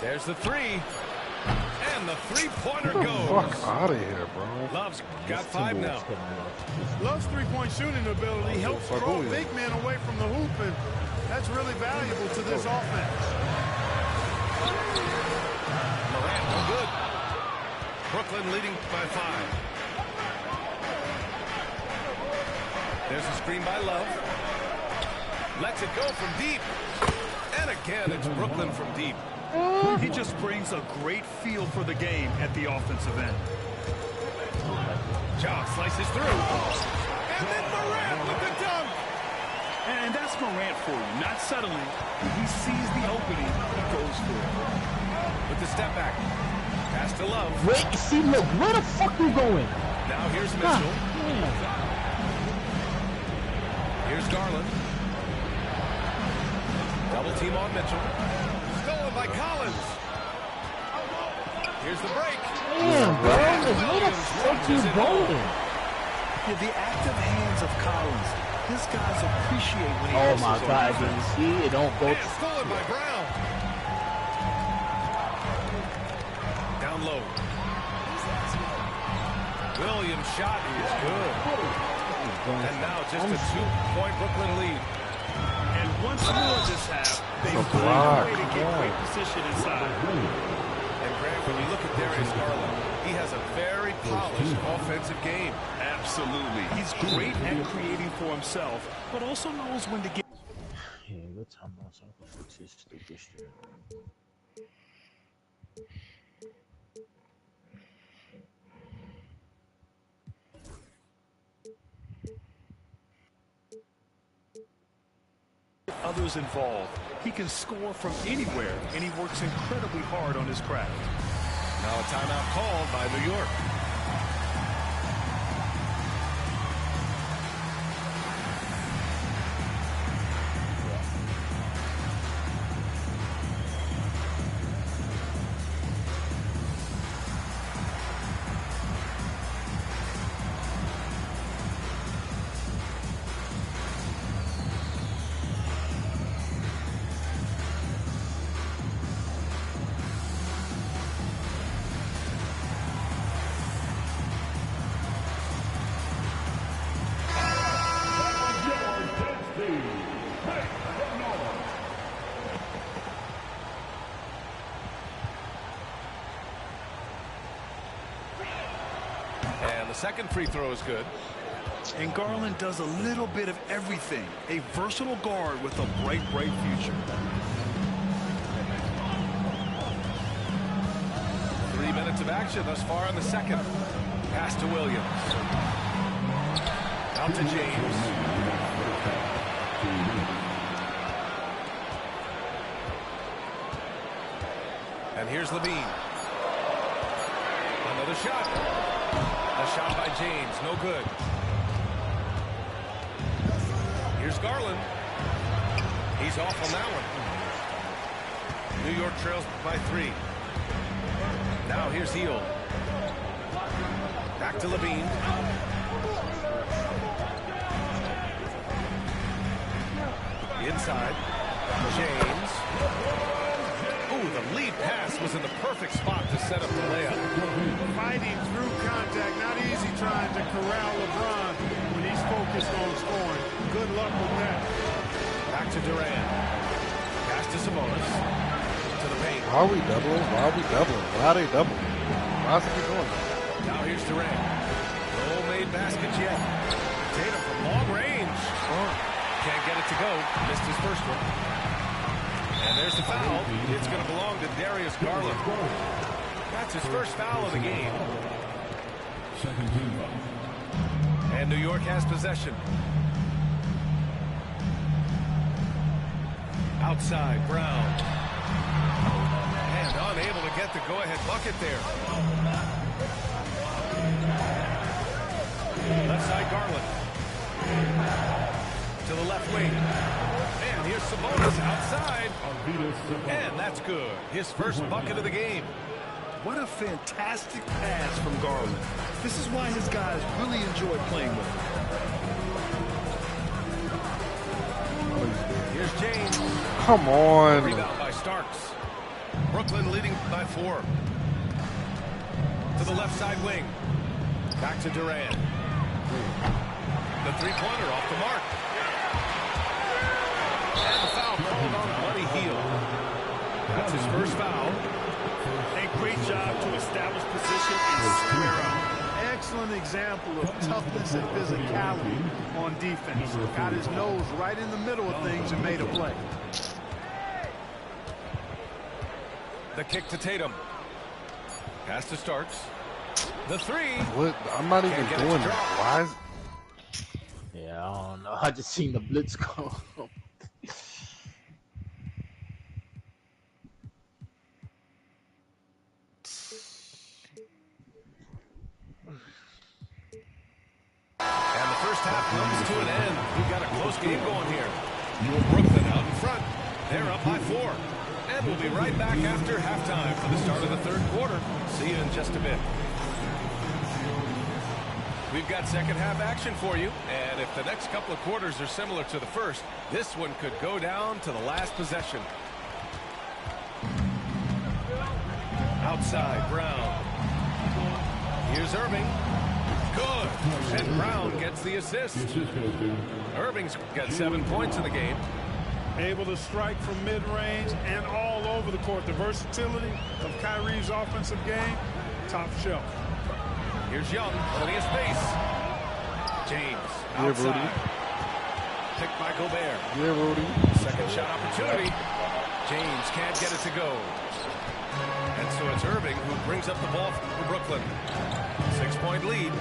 Speaker 7: There's the three. And the three-pointer goes.
Speaker 3: Fuck out of here, bro.
Speaker 7: Love's got 5 now.
Speaker 8: Love's three-point shooting ability helps draw big men away from the hoop, and that's really valuable to this offense.
Speaker 7: Morant, no good. Brooklyn leading by 5. There's a screen by Love. Lets it go from deep. And again, it's Brooklyn from deep.
Speaker 9: He just brings a great feel for the game at the offensive end.
Speaker 7: Ja slices through. And then Morant with the dunk.
Speaker 9: And that's Morant for you. Not settling. When he sees the opening, he goes for it.
Speaker 7: With the step back. Pass to Love.
Speaker 4: Wait, see, look, where the fuck you going?
Speaker 7: Now here's Mitchell. Here's Garland. Double team on Mitchell. Stolen by Collins. Here's the break.
Speaker 4: Damn, bro. Where the fuck you going?
Speaker 9: Yeah, the active hands of Collins. His guys appreciate when he
Speaker 4: Oh
Speaker 9: hustles
Speaker 4: my
Speaker 9: on
Speaker 4: God,
Speaker 9: defense.
Speaker 4: you see, it don't go.
Speaker 7: And stolen by Brown. Down low. Williams' shot is good. And now just a 2-point Brooklyn lead.
Speaker 9: And once more this half, they
Speaker 3: It's a
Speaker 9: find
Speaker 3: block.
Speaker 9: a way to get great position inside.
Speaker 7: And Grant, when you look at Darius Garland, he has a very polished offensive game.
Speaker 9: Absolutely. He's great at creating for himself, but also knows when to get.
Speaker 4: Yeah, good time on so I can fix this stupid shit.
Speaker 9: Others involved. He can score from anywhere, and he works incredibly hard on his craft.
Speaker 7: Now a timeout called by New York. And the second free throw is good.
Speaker 9: And Garland does a little bit of everything. A versatile guard with a bright, bright future.
Speaker 7: 3 minutes of action thus far in the second. Pass to Williams. Out to James. And here's Levine. Another shot. A shot by James. No good. Here's Garland. He's off on that one. New York trails by 3. Now here's Heel. Back to Levine. Inside. James. Ooh, the lead pass was in the perfect spot to set up the layup.
Speaker 8: Fighting through contact. Not easy trying to corral LeBron when he's focused on scoring. Good luck with that.
Speaker 7: Back to Durant. Pass to Sabonis. To the paint.
Speaker 3: Why are we doubling? Why are we doubling? Why are they doubling? Why is it keep going?
Speaker 7: Now here's Durant. No made baskets yet. Tatum from long range. Can't get it to go. Missed his first one. And there's the foul. It's going to belong to Darius Garland. That's his first foul of the game. And New York has possession. Outside, Brown. And unable to get the go-ahead bucket there. Left side, Garland. To the left wing. And here's Sabonis outside. And that's good. His first bucket of the game.
Speaker 9: What a fantastic pass from Garland. This is why his guys really enjoy playing with him.
Speaker 7: Here's James.
Speaker 3: Come on.
Speaker 7: Rebound by Starks. Brooklyn leading by 4. To the left side wing. Back to Durant. The three-pointer off the mark. And the foul called on Buddy Hield. That's his first foul.
Speaker 9: A great job to establish position and square up.
Speaker 8: Excellent example of toughness and physicality on defense. Got his nose right in the middle of things and made a play.
Speaker 7: The kick to Tatum. Pass to Starks. The 3.
Speaker 3: What? I'm not even
Speaker 7: Can't get it
Speaker 3: doing
Speaker 7: to
Speaker 3: that.
Speaker 7: drop.
Speaker 3: Why is
Speaker 4: Yeah, I don't know. I just seen the blitz go.
Speaker 7: And the first half comes to an end. We've got a close game going here. Brooklyn out in front. They're up by 4. And we'll be right back after halftime for the start of the third quarter. See you in just a bit. We've got second half action for you. And if the next couple of quarters are similar to the first, this one could go down to the last possession. Outside, Brown. Here's Irving. Good. And Brown gets the assist. Irving's got 7 points in the game.
Speaker 8: Able to strike from mid-range and all over the court. The versatility of Kyrie's offensive game, top shelf.
Speaker 7: Here's Young, plenty of space. James, outside. Picked by Gobert.
Speaker 3: Yeah, Rudy.
Speaker 7: Second shot opportunity. James can't get it to go. And so it's Irving who brings up the ball for Brooklyn. 6-point lead.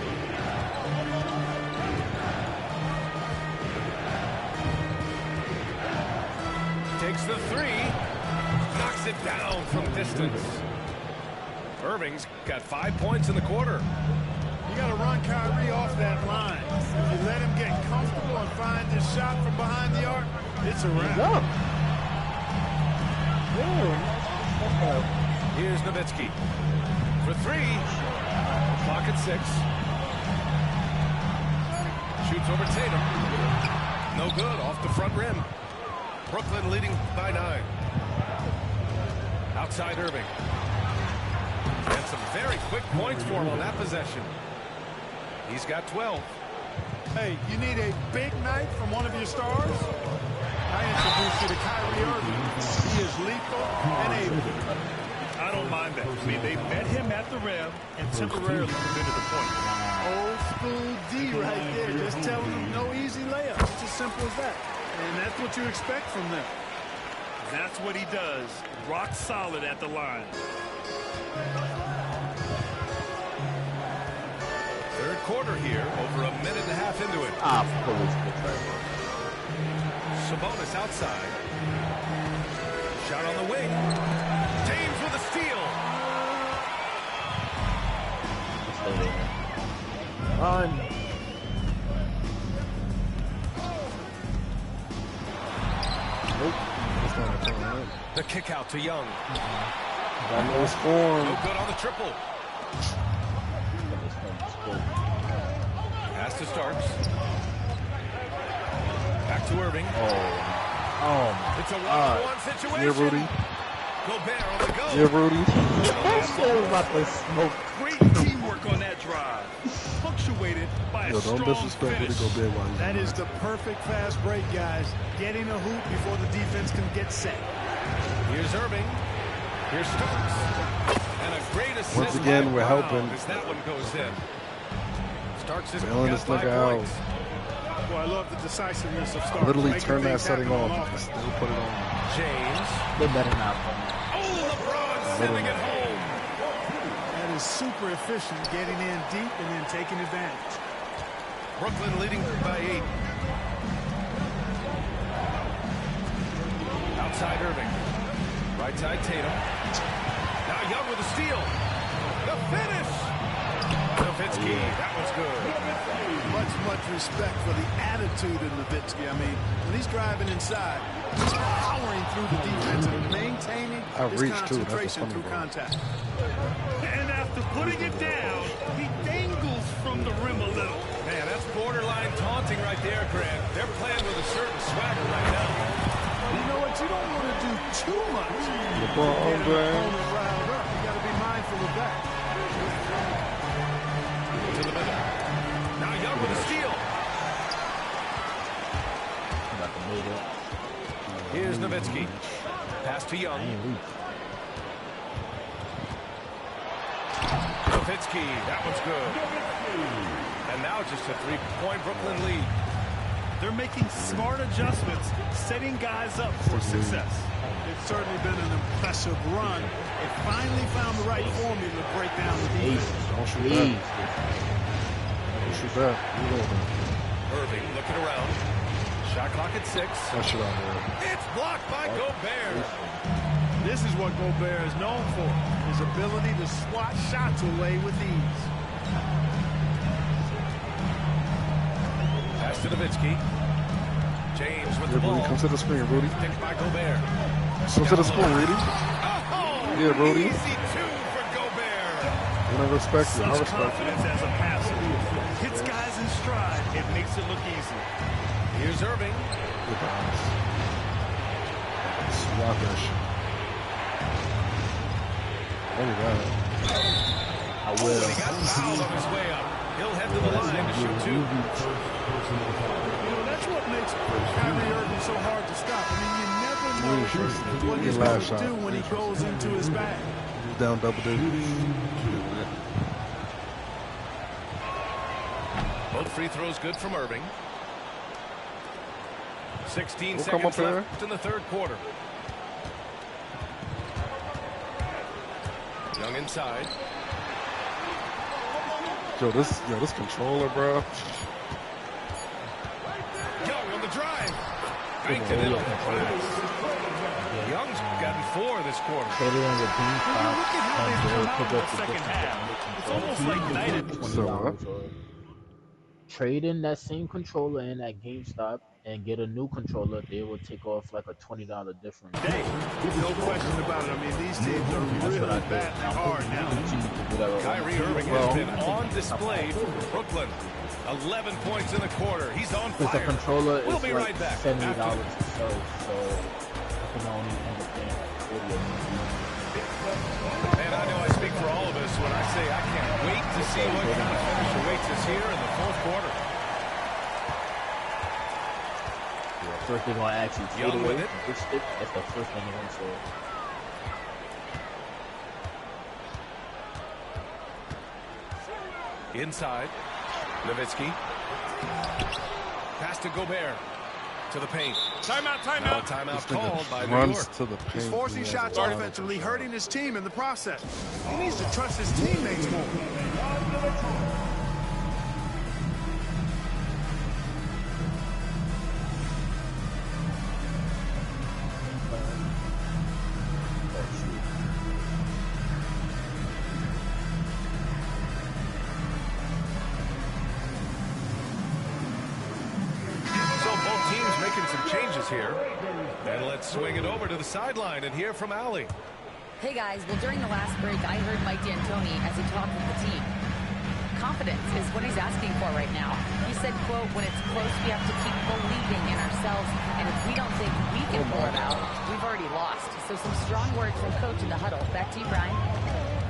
Speaker 7: Takes the 3. Knocks it down from distance. Irving's got 5 points in the quarter.
Speaker 8: You got to run Kyrie off that line. If you let him get comfortable and find his shot from behind the arc, it's a wrap.
Speaker 7: Here's Nowitzki for 3. Clock at 6. Shoots over Tatum. No good, off the front rim. Brooklyn leading by 9. Outside Irving. And some very quick points for him on that possession. He's got 12.
Speaker 8: Hey, you need a big night from one of your stars? I introduce you to Kyrie Irving. He is lethal and able.
Speaker 9: I don't mind that. I mean, they met him at the rim and temporarily prevented the point.
Speaker 8: Old school D right there. Just telling them no easy layups. It's as simple as that. And that's what you expect from them.
Speaker 9: That's what he does. Rock solid at the line.
Speaker 7: Third quarter here, over a minute and a half into it. Sabonis outside. Shot on the wing. James with a steal.
Speaker 4: Run. Nope.
Speaker 7: The kick out to Young.
Speaker 3: Got no scoring.
Speaker 7: No good on the triple. Pass to Starks. Back to Irving.
Speaker 4: Oh,
Speaker 7: It's a one-on-one situation.
Speaker 3: Yeah, Rudy.
Speaker 7: Gobert on the go.
Speaker 3: Yeah, Rudy.
Speaker 4: that shit was about to smoke.
Speaker 9: Great teamwork on that drive. Punctuated by a
Speaker 3: Yo, don't
Speaker 9: strong
Speaker 3: disrespect Rudy
Speaker 9: finish.
Speaker 3: Gobert while he's
Speaker 8: That is the perfect fast break, guys. Getting a hoop before the defense can get set.
Speaker 7: Here's Irving. Here's Starks. And a great assist.
Speaker 3: Once again,
Speaker 7: by
Speaker 3: we're
Speaker 7: Brown
Speaker 3: helping.
Speaker 7: as that one goes in. Starks is
Speaker 3: Bailing
Speaker 7: got
Speaker 3: this
Speaker 7: 5
Speaker 3: nigga out.
Speaker 7: points.
Speaker 8: Boy, I love the decisiveness of Starks.
Speaker 3: Literally
Speaker 8: making
Speaker 3: turn that
Speaker 8: things
Speaker 3: setting
Speaker 8: happen on
Speaker 3: off and
Speaker 8: offense.
Speaker 3: still put it on.
Speaker 7: James.
Speaker 4: They better not.
Speaker 7: Oh, LeBron sending it home.
Speaker 8: That is super efficient, getting in deep and then taking advantage.
Speaker 7: Brooklyn leading by 8. Outside Irving. Right side Tatum. Now Young with a steal. The finish. Nowitzki. That was good.
Speaker 8: Much respect for the attitude in Nowitzki. I mean, when he's driving inside, he's powering through the defense and maintaining his
Speaker 3: Outreach, too. That's a
Speaker 8: concentration
Speaker 3: funny
Speaker 8: through
Speaker 3: ball.
Speaker 8: contact.
Speaker 9: And after putting it down, he dangles from the rim a little.
Speaker 7: Man, that's borderline taunting right there, Grant. They're playing with a certain swagger right now.
Speaker 8: You know what? You don't want to do too much.
Speaker 3: LeBron
Speaker 8: Get an
Speaker 3: James.
Speaker 8: opponent riled up. You got to be mindful of that.
Speaker 7: To the middle. Now Young with a steal. Here's Nowitzki. Pass to Young. Nowitzki. That one's good. And now just a 3-point Brooklyn lead.
Speaker 9: They're making smart adjustments, setting guys up for success.
Speaker 8: It's certainly been an impressive run. It finally found the right formula to break down the defense.
Speaker 3: Don't shoot that. Don't shoot that. You know that.
Speaker 7: Irving looking around. Shot clock at 6.
Speaker 3: That shit out there.
Speaker 7: It's blocked by Gobert.
Speaker 8: This is what Gobert is known for, his ability to swat shots away with ease.
Speaker 7: Pass to Nowitzki. James with the
Speaker 3: Yeah, Rudy,
Speaker 7: ball.
Speaker 3: come to the screen, Rudy.
Speaker 7: Picked by Gobert.
Speaker 3: Come to the screen, Rudy.
Speaker 7: Oh,
Speaker 3: Yeah, Rudy.
Speaker 7: easy 2 for Gobert.
Speaker 3: I don't respect you. I
Speaker 9: Such
Speaker 3: respect you.
Speaker 9: confidence as a passer. Hits guys in stride. It makes it look easy.
Speaker 7: Here's Irving.
Speaker 3: Look at us. Swat that shit. Look at that.
Speaker 4: I
Speaker 7: Oh,
Speaker 4: will.
Speaker 7: he got fouled on his way up. He'll head to the line to shoot 2.
Speaker 8: You know, that's what makes Kyrie Irving so hard to stop. I mean, you never know what he's going to do when he goes into his bag.
Speaker 3: He's down double digits.
Speaker 7: Both free throws good from Irving. 16
Speaker 3: We'll come
Speaker 7: seconds
Speaker 3: up here.
Speaker 7: left in the third quarter. Young inside.
Speaker 3: Yo, this controller, bro.
Speaker 7: Young on the drive. Banked it in on the glass. Young's gotten 4 this quarter.
Speaker 4: Put it on the beam stop.
Speaker 9: Look at how they've come out
Speaker 4: Pick
Speaker 9: in
Speaker 4: up
Speaker 9: the
Speaker 4: the
Speaker 9: second half. It's almost like united.
Speaker 3: So what?
Speaker 4: $20 or trade in that same controller in at GameStop and get a new controller. They will take off like a $20 difference.
Speaker 8: Hey, no question about it. I mean, these teams are
Speaker 4: That's what I
Speaker 8: really
Speaker 4: did.
Speaker 8: badly hard now.
Speaker 7: Kyrie Irving has been on display for Brooklyn. 11 points in the quarter. He's on
Speaker 4: Because the
Speaker 7: fire.
Speaker 4: controller
Speaker 7: We'll
Speaker 4: is
Speaker 7: be
Speaker 4: like
Speaker 7: right back.
Speaker 4: $70
Speaker 7: After
Speaker 4: to sell, so I can only end up paying like 40 or something.
Speaker 7: And I know I speak for all of us when I say I can't wait to see what kind of finish awaits us here in the fourth quarter.
Speaker 4: First they're gonna ask you
Speaker 7: Young
Speaker 4: fade
Speaker 7: with
Speaker 4: away
Speaker 7: it.
Speaker 4: from stick. That's the first thing they're gonna say.
Speaker 7: Inside. Nowitzki. Pass to Gobert. To the paint.
Speaker 9: Timeout,
Speaker 7: Now a
Speaker 9: timeout.
Speaker 7: timeout called by New
Speaker 3: Runs
Speaker 7: York.
Speaker 3: to the paint.
Speaker 8: He's forcing
Speaker 3: He has
Speaker 8: shots
Speaker 3: a lot of
Speaker 8: offensively,
Speaker 3: control.
Speaker 8: hurting his team in the process. He needs to trust his teammates more.
Speaker 7: So both teams making some changes changes here. And let's swing it over to the sideline and hear from Allie.
Speaker 10: Hey guys, well during the last break, I heard Mike D'Antoni as he talked with the team. Confidence is what he's asking for right now. He said, quote, when it's close, we have to keep believing in ourselves. And if we don't think we can pull it out, we've already lost. So some strong words from coach in the huddle. Back to you, Brian.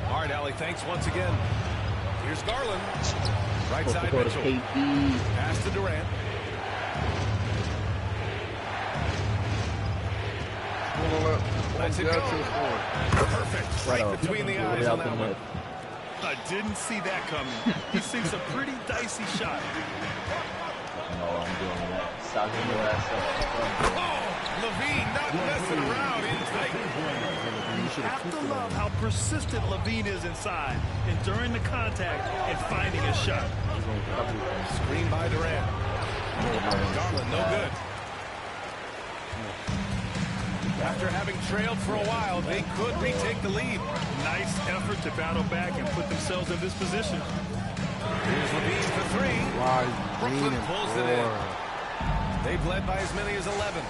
Speaker 7: All right, Allie, thanks once again. Here's Garland. Right side Mitchell. Pass to Durant. Let's it go. Perfect. Right between the eyes on that one.
Speaker 9: I didn't see that coming. He seems a pretty dicey shot.
Speaker 4: No, I'm doing that. Stop him your ass up.
Speaker 7: Oh, Levine not messing around inside.
Speaker 9: You have to love how persistent Levine is inside, enduring the contact and finding a shot.
Speaker 7: Screen by Durant. Garland, no good. After having trailed for a while, they could retake the lead.
Speaker 9: Nice effort to battle back and put themselves in this position.
Speaker 7: Here's Levine for three. Brooklyn pulls it in. They've led by as many as 11.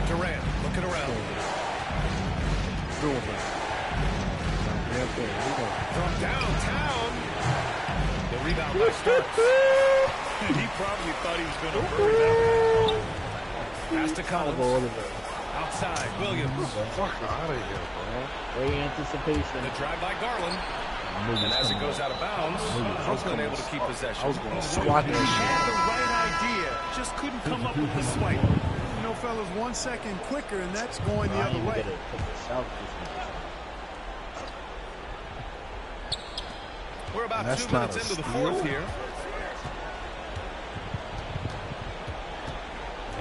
Speaker 7: Durant looking around. From downtown. The rebound by Starks.
Speaker 9: He probably thought he was going to bury that.
Speaker 7: Pass to Collins. Outside, Williams.
Speaker 3: Fuck out of here, bro.
Speaker 4: Great anticipation.
Speaker 7: The drive by Garland. And as it goes out of bounds, Brooklyn able to keep possession.
Speaker 3: I was going to swat
Speaker 9: He
Speaker 3: that
Speaker 9: had
Speaker 3: shit.
Speaker 9: the right idea, just couldn't come up with the swipe.
Speaker 8: You know, fellas, 1 second quicker, and that's going the other way.
Speaker 7: We're about 2 minutes into the fourth here.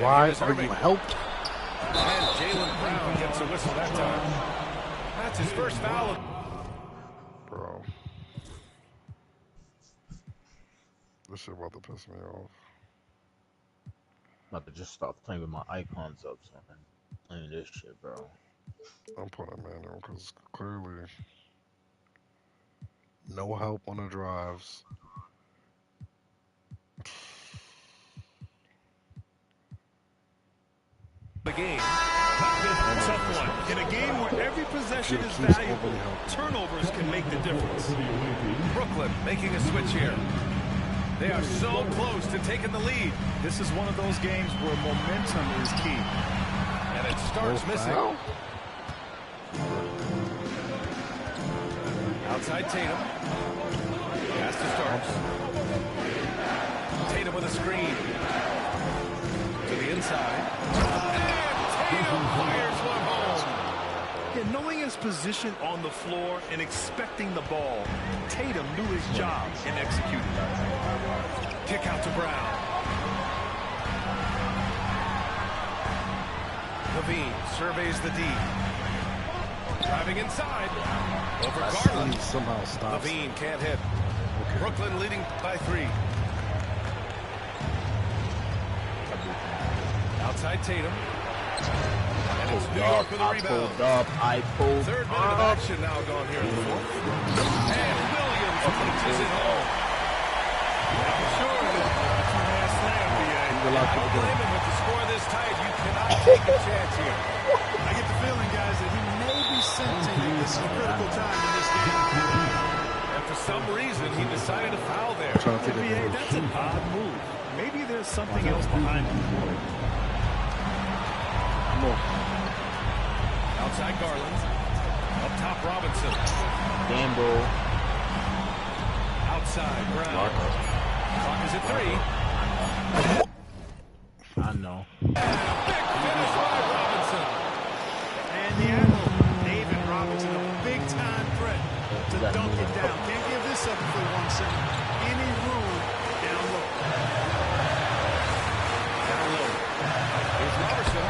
Speaker 3: Why are you helped?
Speaker 7: And Jaylen Brown gets a whistle that time. That's his first foul.
Speaker 3: Bro. This shit about to piss me off.
Speaker 4: I'm about to just start playing with my icons up, son. Playing this shit, bro.
Speaker 3: I'm putting man in because clearly no help on the drives.
Speaker 7: The game.
Speaker 9: Tough one. In a game where every possession is valuable, turnovers can make the difference.
Speaker 7: Brooklyn making a switch here. They are so close to taking the lead.
Speaker 9: This is one of those games where momentum is key.
Speaker 7: And it starts missing. Outside Tatum. Pass to Starks. Tatum with a screen. To the inside. And Tatum fires one home.
Speaker 9: Yeah, knowing his position on the floor and expecting the ball, Tatum knew his job and executed it.
Speaker 7: Kick out to Brown. Levine surveys the D. Driving inside. Over Garland.
Speaker 3: Somehow stops.
Speaker 7: Levine can't hit. Okay. Brooklyn leading by 3. Outside Tatum. And it's New York with a rebound.
Speaker 4: I pulled up.
Speaker 7: Third minute of action now gone here in the fourth. And Williams punches it home.
Speaker 9: Making sure that two-hand slam, BA.
Speaker 7: Don't blame him with the score this tight. You cannot take a chance here.
Speaker 8: I get the feeling, guys, that he may be sensing that this is a critical time in this game.
Speaker 7: And for some reason, he decided to foul there.
Speaker 9: BA, that's an odd move. Maybe there's something else behind it.
Speaker 7: Outside Garland. Up top Robinson.
Speaker 4: Gamble.
Speaker 7: Outside Brown. Clock is at 3.
Speaker 4: I know.
Speaker 7: Big finish by Robinson.
Speaker 8: And the angle. David Robinson, a big-time threat to dunk it down. Can't give this up for 1 second. Any room down low.
Speaker 7: Down low. Here's Robertson.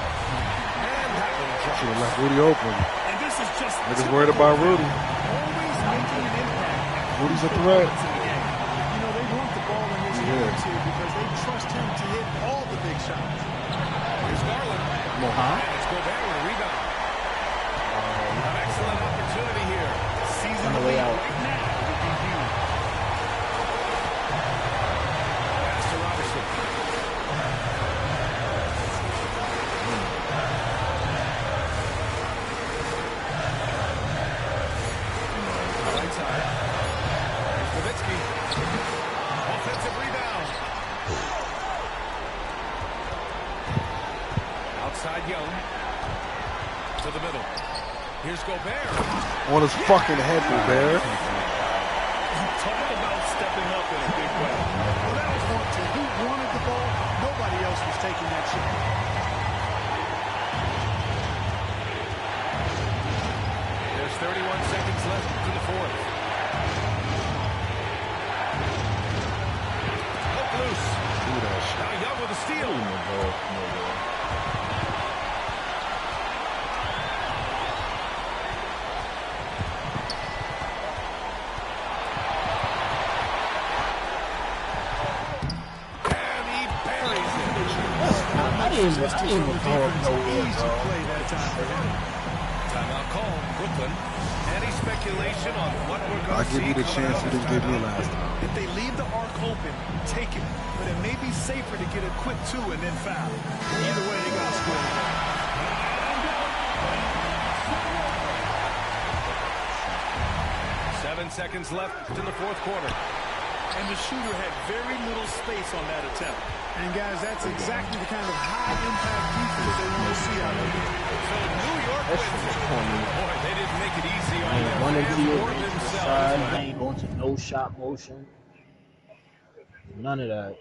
Speaker 7: And that one drops.
Speaker 3: Should have left Rudy open.
Speaker 9: And this is just
Speaker 3: Niggas worried about Rudy.
Speaker 9: always making an impact.
Speaker 3: Rudy's a threat.
Speaker 8: You know, they want the ball in his hands here because they trust him to hit all the big shots.
Speaker 7: Here's Garland. And it's Gobert with a rebound. An excellent opportunity here.
Speaker 9: Season
Speaker 4: On the way out.
Speaker 9: right now would be huge.
Speaker 7: Pass to Robertson. side, Young. To the middle. Here's Gobert.
Speaker 3: On his fucking head, Gobert.
Speaker 9: Talk about stepping up in a big way.
Speaker 8: Well, that was one team. He wanted the ball. Nobody else was taking that shot.
Speaker 7: There's 31 seconds left to the fourth. Hook loose. Now Young with a steal. And he buries it.
Speaker 4: I didn't call him nowhere,
Speaker 8: Easy
Speaker 4: bro.
Speaker 8: play that time for him.
Speaker 7: Timeout call, Brooklyn. Any speculation on what we're going
Speaker 3: I'll
Speaker 7: to
Speaker 3: give
Speaker 7: see
Speaker 3: you the
Speaker 7: coming
Speaker 3: chance
Speaker 7: up
Speaker 3: you didn't give me last time.
Speaker 9: If they leave the arc open, take it. But it may be safer to get a quick two and then foul. Either way, they got to score.
Speaker 7: 7 seconds left in the fourth quarter.
Speaker 9: And the shooter had very little space on that attempt.
Speaker 8: And, guys, that's exactly the kind of high-impact defense they want to see out of here.
Speaker 7: So New York wins it. Boy, they didn't make it easy on
Speaker 4: Ain't
Speaker 7: their
Speaker 4: running
Speaker 7: fans
Speaker 4: to you,
Speaker 7: or
Speaker 4: ain't to the
Speaker 7: themselves.
Speaker 4: side, they ain't going to no shot motion. None of that.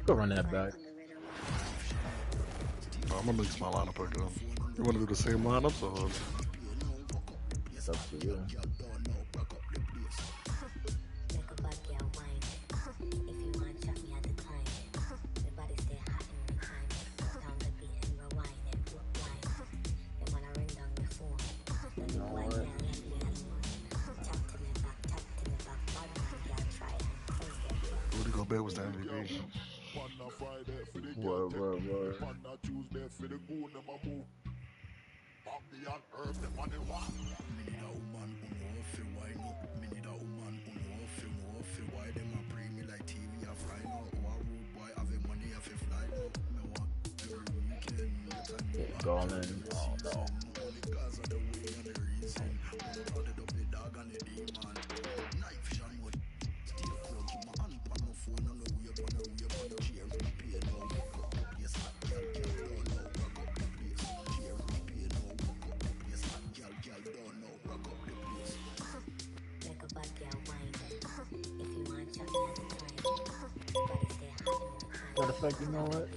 Speaker 4: Go run that back.
Speaker 3: I'm gonna mix my lineup again. You wanna do the same lineups or?
Speaker 4: It's up to you.
Speaker 3: Rudy Gobert was the MVP.
Speaker 4: Word. Garland. Oh, no. Matter of fact, you know what?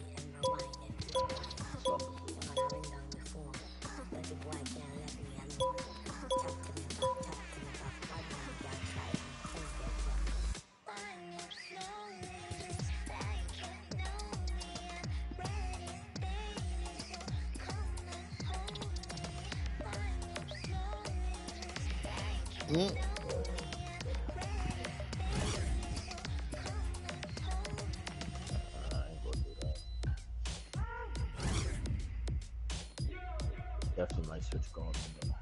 Speaker 4: Definitely might switch guards in there.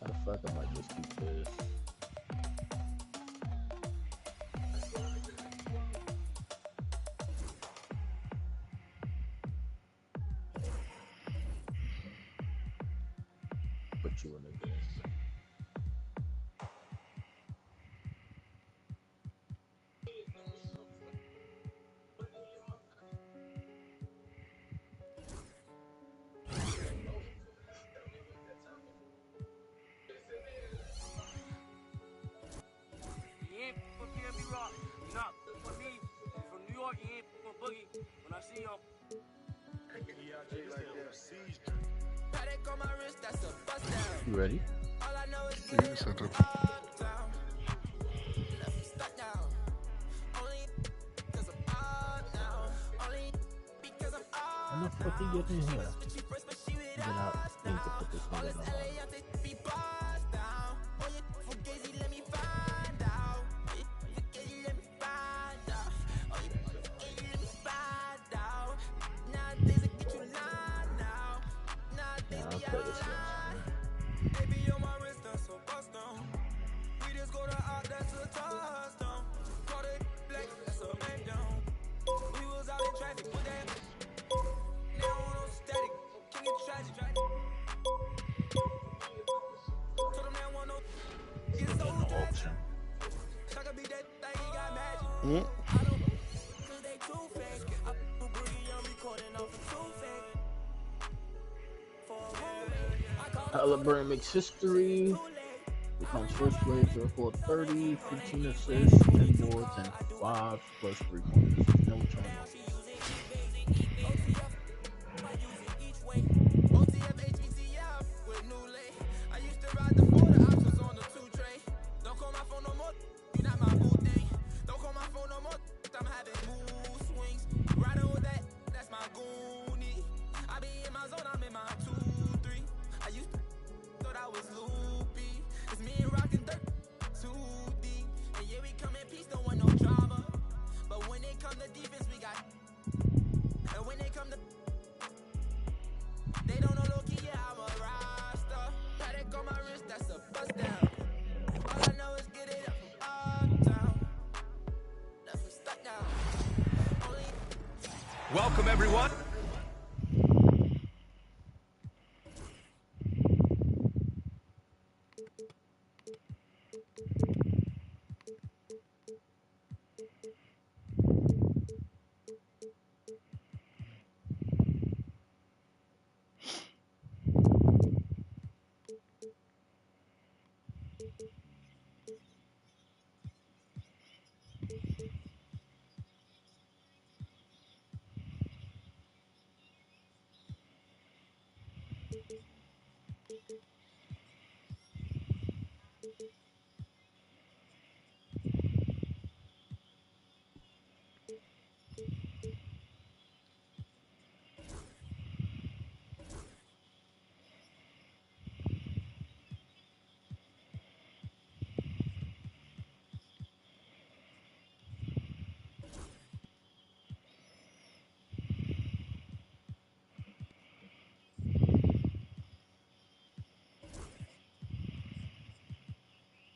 Speaker 4: Matter of fact, I might just keep this. Put you in the game. You ready?
Speaker 3: Yeah, you said that. How
Speaker 4: the fuck he get in here? Get out. Thank to put this nigga down. Yeah, I'll play this next one.
Speaker 1: Baby, on my wrist, that's a bust down. We just go to art, that's a touchdown. Call it black, that's a man down. We was out in traffic with that. Now on static, can get tragic. Told them that one no get so tragic. Shaka be that thing, he got magic. I don't cause they too fake. I do boogie, I'm recording off of too fake. For a roommate, I call
Speaker 4: Halliburton makes history. Becomes first player to record 30, 15 assists, 10 boards, and 5 plus 3 pointers with no turnovers.
Speaker 1: I used to ride the 4 options on the 2 tray. Don't call my phone no more, you not my boo thing. Don't call my phone no more, I'm having mood swings. Riding with that, that's my goonie. I be in my zone, I'm in my 2-3. I used to thought I was loopy. It's me and rockin' dirt, 2D. And yeah, we come in peace, don't want no drama. But when it come to defense, we got. And when they come to, they don't know low key, yeah, I'm a roster. Paddock on my wrist, that's a bust down. All I know is get it up from uptown. That's from stuck down. Only.
Speaker 7: Welcome, everyone.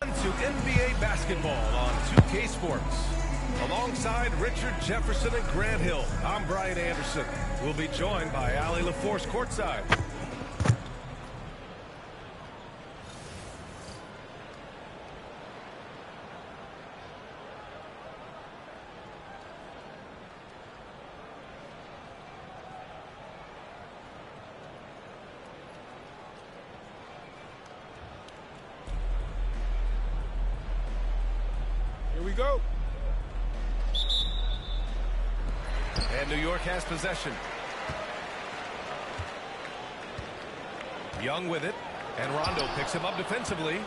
Speaker 7: To NBA basketball on 2K Sports. Alongside Richard Jefferson and Grant Hill, I'm Brian Anderson. We'll be joined by Allie LaForce courtside.
Speaker 11: Here we go.
Speaker 7: And New York has possession. Young with it, and Rondo picks him up defensively.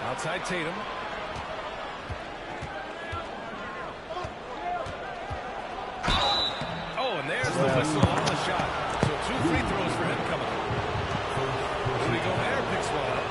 Speaker 7: Outside Tatum. Oh, and there's the whistle on the shot. So 2 free throws for him coming up. Rudy Gobert picks one up.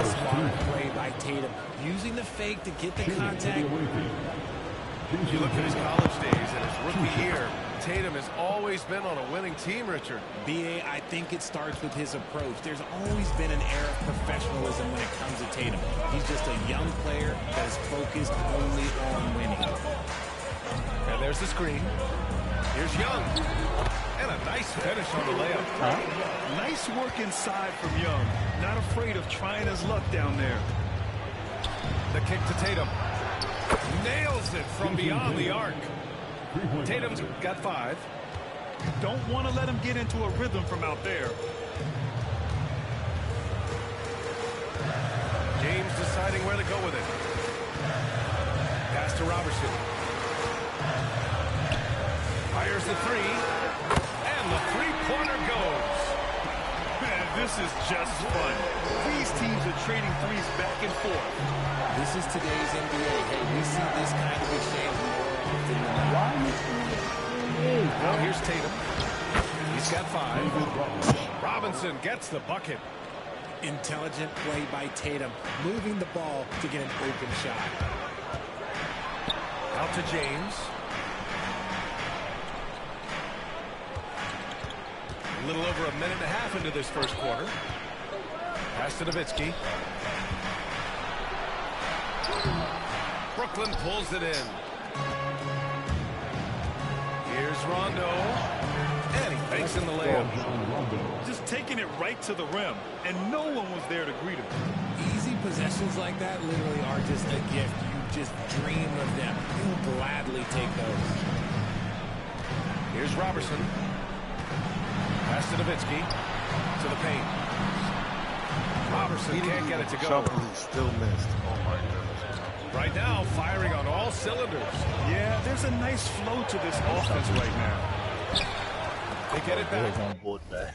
Speaker 11: Smart play by Tatum, using the fake to get the contact.
Speaker 7: You look at his college days and his rookie year, Tatum has always been on a winning team, Richard.
Speaker 11: B.A., I think it starts with his approach. There's always been an air of professionalism when it comes to Tatum. He's just a young player that is focused only on winning.
Speaker 7: And there's the screen. Here's Young. And a nice finish on the layup.
Speaker 9: Nice work inside from Young. Not afraid of trying his luck down there.
Speaker 7: The kick to Tatum. Nails it from beyond the arc. Tatum's got 5.
Speaker 9: Don't want to let him get into a rhythm from out there.
Speaker 7: James deciding where to go with it. Pass to Robertson. Fires the 3. And the three-pointer goes.
Speaker 9: Man, this is just fun. These teams are trading threes back and forth.
Speaker 11: This is today's NBA. Hey, we see this kind of exchange more often than not.
Speaker 7: Now here's Tatum. He's got 5. Robinson gets the bucket.
Speaker 11: Intelligent play by Tatum, moving the ball to get an open shot.
Speaker 7: Out to James. A little over a minute and a half into this first quarter. Pass to Nowitzki. Brooklyn pulls it in. Here's Rondo. And he fakes in the layup.
Speaker 9: Just taking it right to the rim, and no one was there to greet him.
Speaker 11: Easy possessions like that literally are just a gift. You just dream of them. You'll gladly take those.
Speaker 7: Here's Robertson. Pass to Nowitzki. To the paint. Robertson can't get it to go.
Speaker 3: Still missed. Oh my goodness.
Speaker 7: Right now, firing on all cylinders.
Speaker 9: Yeah, there's a nice flow to this offense right now.
Speaker 7: They get it back.
Speaker 4: On board back.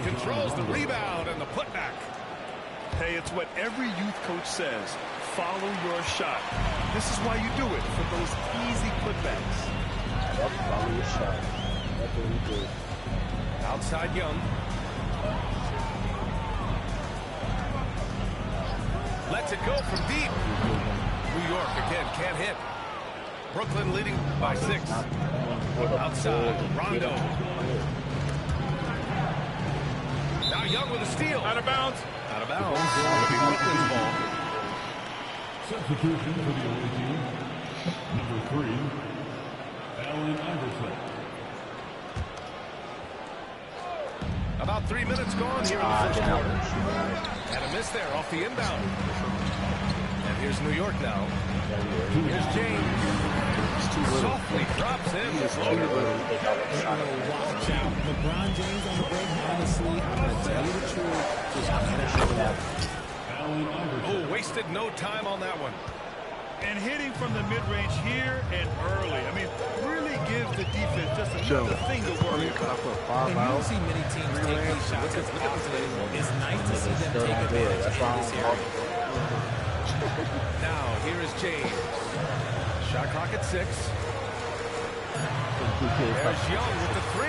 Speaker 7: Controls the rebound and the putback.
Speaker 9: Hey, it's what every youth coach says. Follow your shot. This is why you do it, for those easy putbacks.
Speaker 4: Follow your shot. That's what we do.
Speaker 7: Outside Young. Lets it go from deep. New York again can't hit. Brooklyn leading by 6. Outside, Rondo. Now Young with a steal. Out of bounds. Out of bounds. Brooklyn's ball.
Speaker 12: Substitution for the away team. Number 3, Allen Iverson.
Speaker 7: About 3 minutes gone here in the first quarter. And a miss there off the inbound. And here's New York now. Here's James. Softly drops in the floater.
Speaker 11: Watch out. LeBron James on the break. Honestly, I'm going to tell you the truth. Just get out of
Speaker 7: Oh, wasted no time on that one.
Speaker 9: And hitting from the mid-range here and early. I mean, really gives the defense just another thing to worry about.
Speaker 11: And you'll see many teams take these shots as often. It's nice to see them take advantage in this area.
Speaker 7: Now, here is James. Shot clock at 6. There's Young with the 3.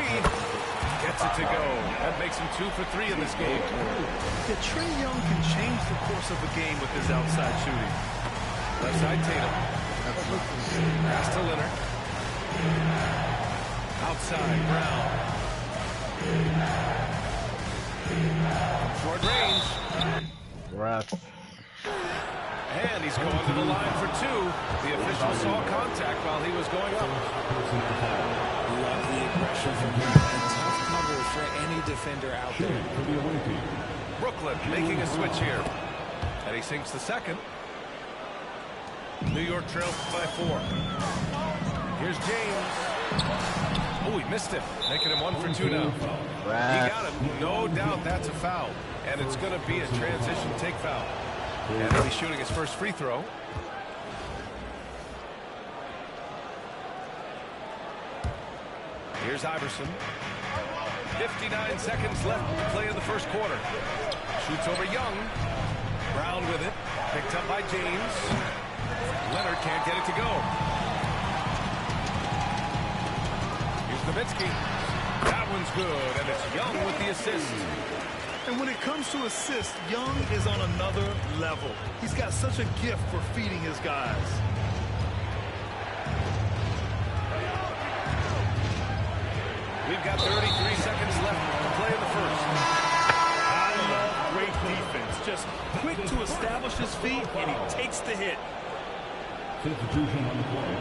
Speaker 7: Gets it to go. That makes him 2 for 3 in this game.
Speaker 9: Yeah, Trae Young can change the course of a game with his outside shooting.
Speaker 7: Left side Tatum. Pass to Leonard. Outside Brown. Short range.
Speaker 4: Rough.
Speaker 7: And he's going to the line for 2. The official saw contact while he was going up.
Speaker 11: Love the aggression from him. A tough cover for any defender out there.
Speaker 7: Brooklyn making a switch here. And he sinks the second. New York trails by 4. Here's James. Oh, he missed it. Making him 1 for 2 now. He got him. No doubt that's a foul. And it's going to be a transition take foul. And he'll be shooting his first free throw. Here's Iverson. 59 seconds left to play in the first quarter. Shoots over Young. Brown with it. Picked up by James. Leonard can't get it to go. Here's Nowitzki. That one's good, and it's Young with the assist.
Speaker 9: And when it comes to assists, Young is on another level. He's got such a gift for feeding his guys.
Speaker 7: We've got 33 seconds left to play in the first.
Speaker 9: I love great defense. Just quick to establish his feet, and he takes the hit.
Speaker 12: Substitution on the play.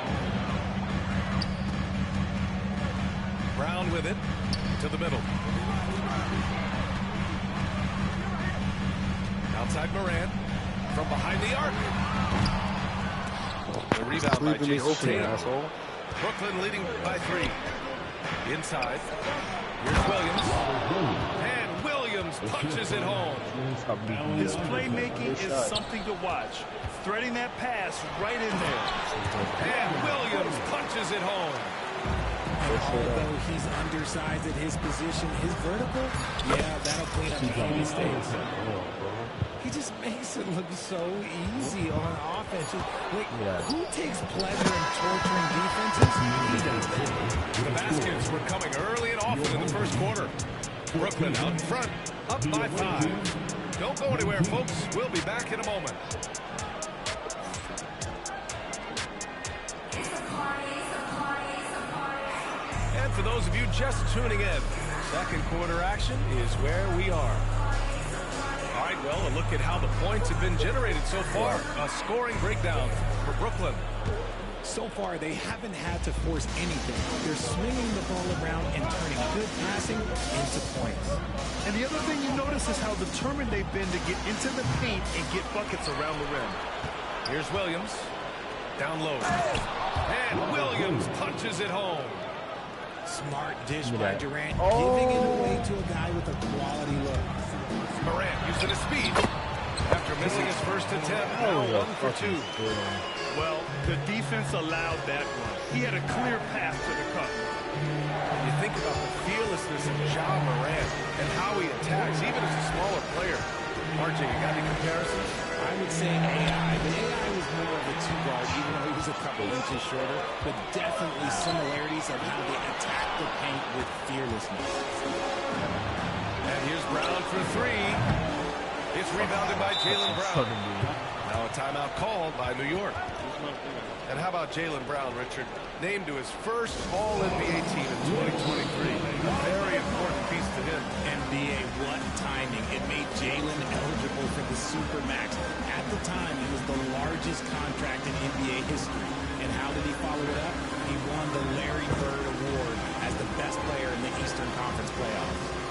Speaker 7: Brown with it to the middle. Outside Morant from behind the arc. The rebound by Jason Tatum. Brooklyn leading by 3. Inside. Here's Williams. And Williams punches it home.
Speaker 9: His playmaking is something to watch. Threading that pass right in there.
Speaker 7: And Williams punches it home.
Speaker 11: although he's undersized at his position, his vertical, yeah, that'll clean up any mistakes. He just makes it look so easy on offense. Like, who takes pleasure in torturing defenses? He does.
Speaker 7: The baskets were coming early and often in the first quarter. Brooklyn out in front, up by 5. Don't go anywhere, folks. We'll be back in a moment. And for those of you just tuning in, second quarter action is where we are. All right, well, a look at how the points have been generated so far. A scoring breakdown for Brooklyn.
Speaker 11: So far, they haven't had to force anything. They're swinging the ball around and turning good passing into points.
Speaker 9: And the other thing you notice is how determined they've been to get into the paint and get buckets around the rim.
Speaker 7: Here's Williams. Down low. And Williams punches it home.
Speaker 11: Smart dish by Durant, giving it away to a guy with a quality look.
Speaker 7: Morant using his speed. After missing his first attempt, now 1 for 2.
Speaker 9: Well, the defense allowed that run. He had a clear path to the cup.
Speaker 7: You think about the fearlessness of Ja Morant and how he attacks, even as a smaller player. RJ, you got any comparisons?
Speaker 11: I would say AI, but AI was more of a two-guard, even though he was a couple inches shorter, but definitely similarities of how they attack the paint with fearlessness.
Speaker 7: And here's Brown for 3. It's rebounded by Jaylen Brown. Now a timeout called by New York. And how about Jaylen Brown, Richard? Named to his first All-NBA team in 2023. A very important piece to him.
Speaker 11: NBA, what timing. It made Jaylen eligible for the Supermax. At the time, it was the largest contract in NBA history. And how did he follow it up? He won the Larry Bird Award as the best player in the Eastern Conference playoffs.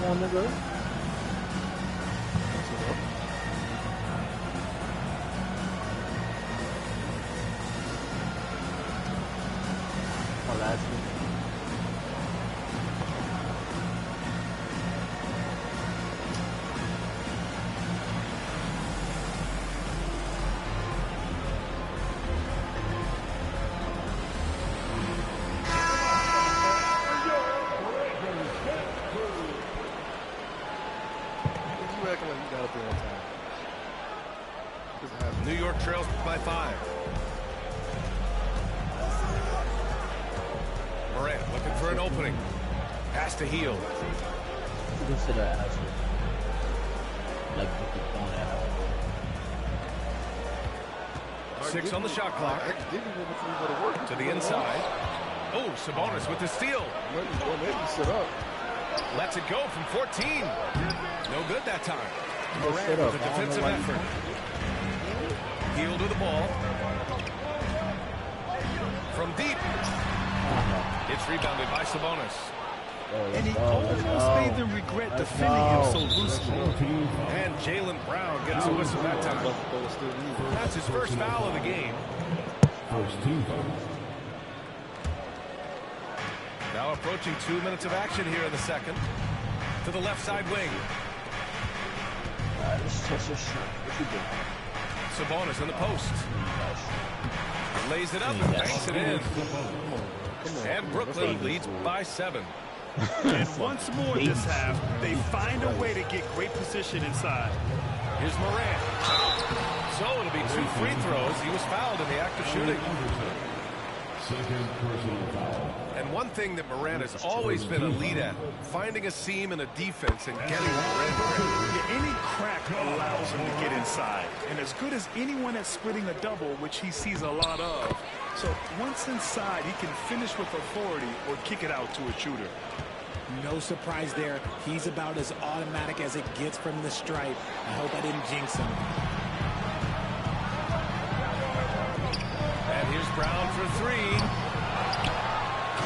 Speaker 4: Come on, nigga. Oh, last week.
Speaker 7: New York trails by 5. Morant looking for an opening. Pass to Hield.
Speaker 4: Consider asshole. Like the
Speaker 7: 6 on the shot clock. To the inside. Oh, Sabonis with the steal. Lets it go from 14. No good that time. Morant with a defensive effort. Hield with the ball. From deep. It's rebounded by Sabonis.
Speaker 9: And he almost made them regret defending him so loosely.
Speaker 7: And Jaylen Brown gets a whistle that time. That's his first foul of the game. Now approaching 2 minutes of action here in the second. To the left side wing. Sabonis in the post. Lays it up and banks it in. And Brooklyn leads by 7.
Speaker 9: And once more this half, they find a way to get great position inside.
Speaker 7: Here's Morant. So it'll be 2 free throws. He was fouled in the act of shooting.
Speaker 12: Second personal foul.
Speaker 7: And one thing that Morant has always been elite at, finding a seam in a defense and getting the rim.
Speaker 9: Yeah, any crack allows him to get inside. And as good as anyone at splitting a double, which he sees a lot of. So once inside, he can finish with authority or kick it out to a shooter.
Speaker 11: No surprise there. He's about as automatic as it gets from the stripe. I hope I didn't jinx him.
Speaker 7: And here's Brown for 3.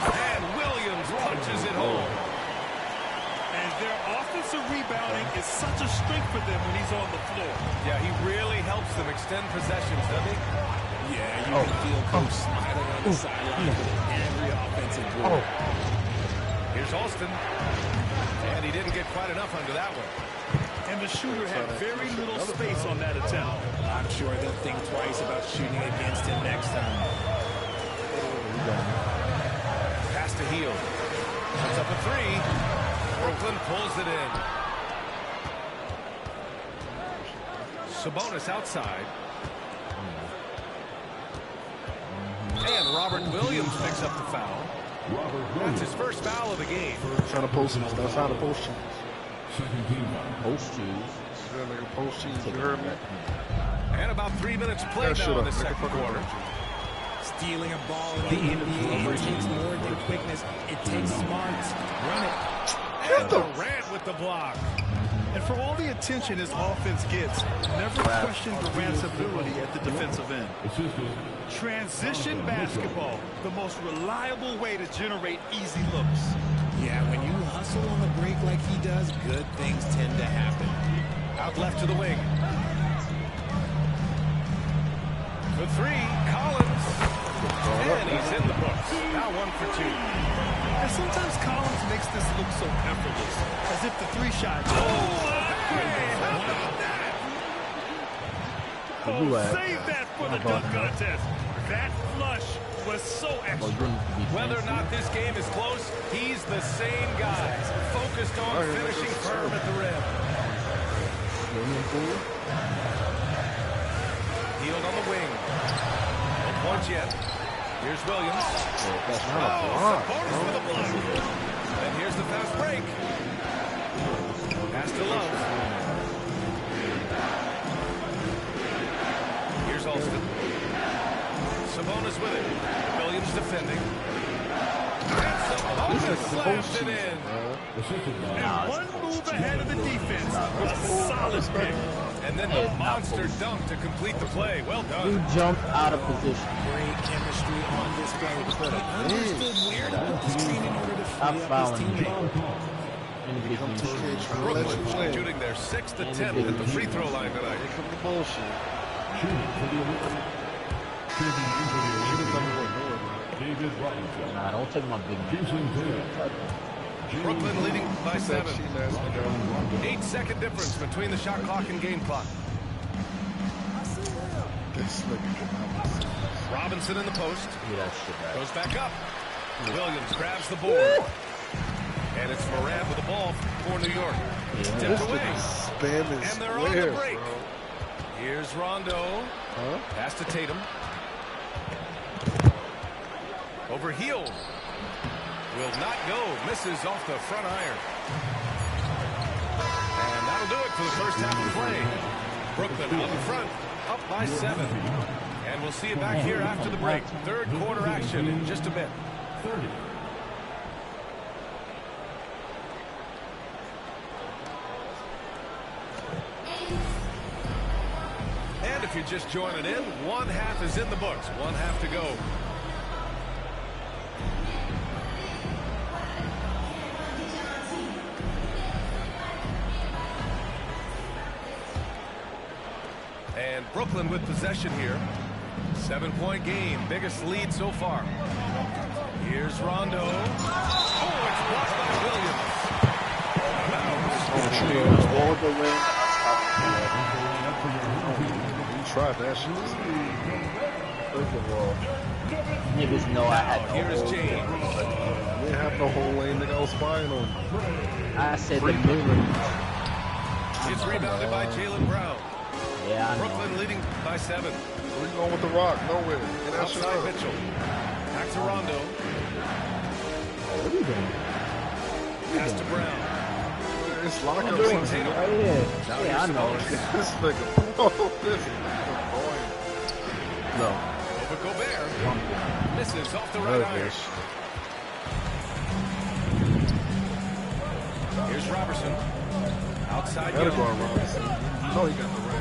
Speaker 7: And Williams punches it home.
Speaker 9: And their offensive rebounding is such a strength for them when he's on the floor.
Speaker 7: Yeah, he really helps them extend possessions, doesn't he?
Speaker 11: Yeah, you can feel Coach smiling on the sideline with every offensive board.
Speaker 7: Here's Alston. And he didn't get quite enough under that one.
Speaker 9: And the shooter had very little space on that attempt.
Speaker 11: I'm sure they'll think twice about shooting against him next time.
Speaker 7: Pass to Heel. Puts up a three. Brooklyn pulls it in. Sabonis outside. And Robert Williams picks up the foul. That's his first foul of the game.
Speaker 3: Trying to post cheese. That's how to post cheese.
Speaker 4: Post cheese.
Speaker 3: Yeah, nigga, post cheese. You heard me?
Speaker 7: And about 3 minutes played now in the second quarter.
Speaker 11: Stealing a ball in the NBA, it takes more than quickness. It takes smarts. Run it.
Speaker 7: And Durant with the block.
Speaker 9: And for all the attention his offense gets, never question Durant's ability at the defensive end. Transition basketball, the most reliable way to generate easy looks.
Speaker 11: Yeah, when you hustle on the break like he does, good things tend to happen.
Speaker 7: Out left to the wing. For three, Collins. And he's in the books. Now 1 for 2.
Speaker 9: And sometimes Collins makes this look so effortless, as if the three shot.
Speaker 7: Oh, hey, how about that?
Speaker 9: Oh, save that for the dunk contest. That flush was so extra.
Speaker 7: Whether or not this game is close, he's the same guy. Focused on finishing firm at the rim. Healed on the wing. No points yet. Here's Williams. Sabonis with a block. And here's the fast break. Pass to Love. Here's Alston. Sabonis with it. Williams defending. And Sabonis slams it in.
Speaker 9: And one move ahead of the defense. A solid pick.
Speaker 7: And then the monster dunk to complete the play. Well done.
Speaker 4: He jumped out of position.
Speaker 11: Great chemistry on display. He understood where to put the screen in order to free up his teammate.
Speaker 7: Brooklyn shooting their 6th attempt at the free throw line tonight.
Speaker 3: Here comes the bullshit.
Speaker 4: Nah, don't take my big man.
Speaker 7: Brooklyn leading by 7. 8-second difference between the shot clock and game clock. Robinson in the post. Goes back up. Williams grabs the board. And it's Morant with the ball for New York. Tipped away. And they're on the break. Here's Rondo. Pass to Tatum. Over Heel. Will not go. Misses off the front iron. And that'll do it for the first half of the play. Brooklyn out in front. Up by 7. And we'll see you back here after the break. Third quarter action in just a bit.
Speaker 12: 30.
Speaker 7: And if you're just joining in, 1 half is in the books. 1 half to go. And Brooklyn with possession here. 7-point game. Biggest lead so far. Here's Rondo. Oh, it's blocked by Williams.
Speaker 3: You tried that shit.
Speaker 4: First of all, niggas know I had no
Speaker 7: Here's
Speaker 4: whole
Speaker 7: James.
Speaker 3: You didn't have no whole lane, nigga. I was spying on you.
Speaker 4: I said the mid-range.
Speaker 7: It's rebounded by Jaylen Brown.
Speaker 4: Yeah, I know.
Speaker 7: Brooklyn leading by 7.
Speaker 3: Where you going with the rock? Nowhere. Get that shit
Speaker 7: Outside
Speaker 3: up.
Speaker 7: Mitchell. Back to Rondo.
Speaker 4: What are you doing?
Speaker 7: Pass to Brown.
Speaker 3: It's lock up.
Speaker 4: Right here.
Speaker 7: Now
Speaker 4: Yeah, I
Speaker 7: here's
Speaker 4: know.
Speaker 7: Sabonis.
Speaker 3: This nigga. Oh, this nigga.
Speaker 4: No.
Speaker 7: Over Gobert. Misses off the right iron. Here's Robertson. Outside
Speaker 3: Gotta
Speaker 7: Young.
Speaker 3: go on Robinson. You know he got the rag.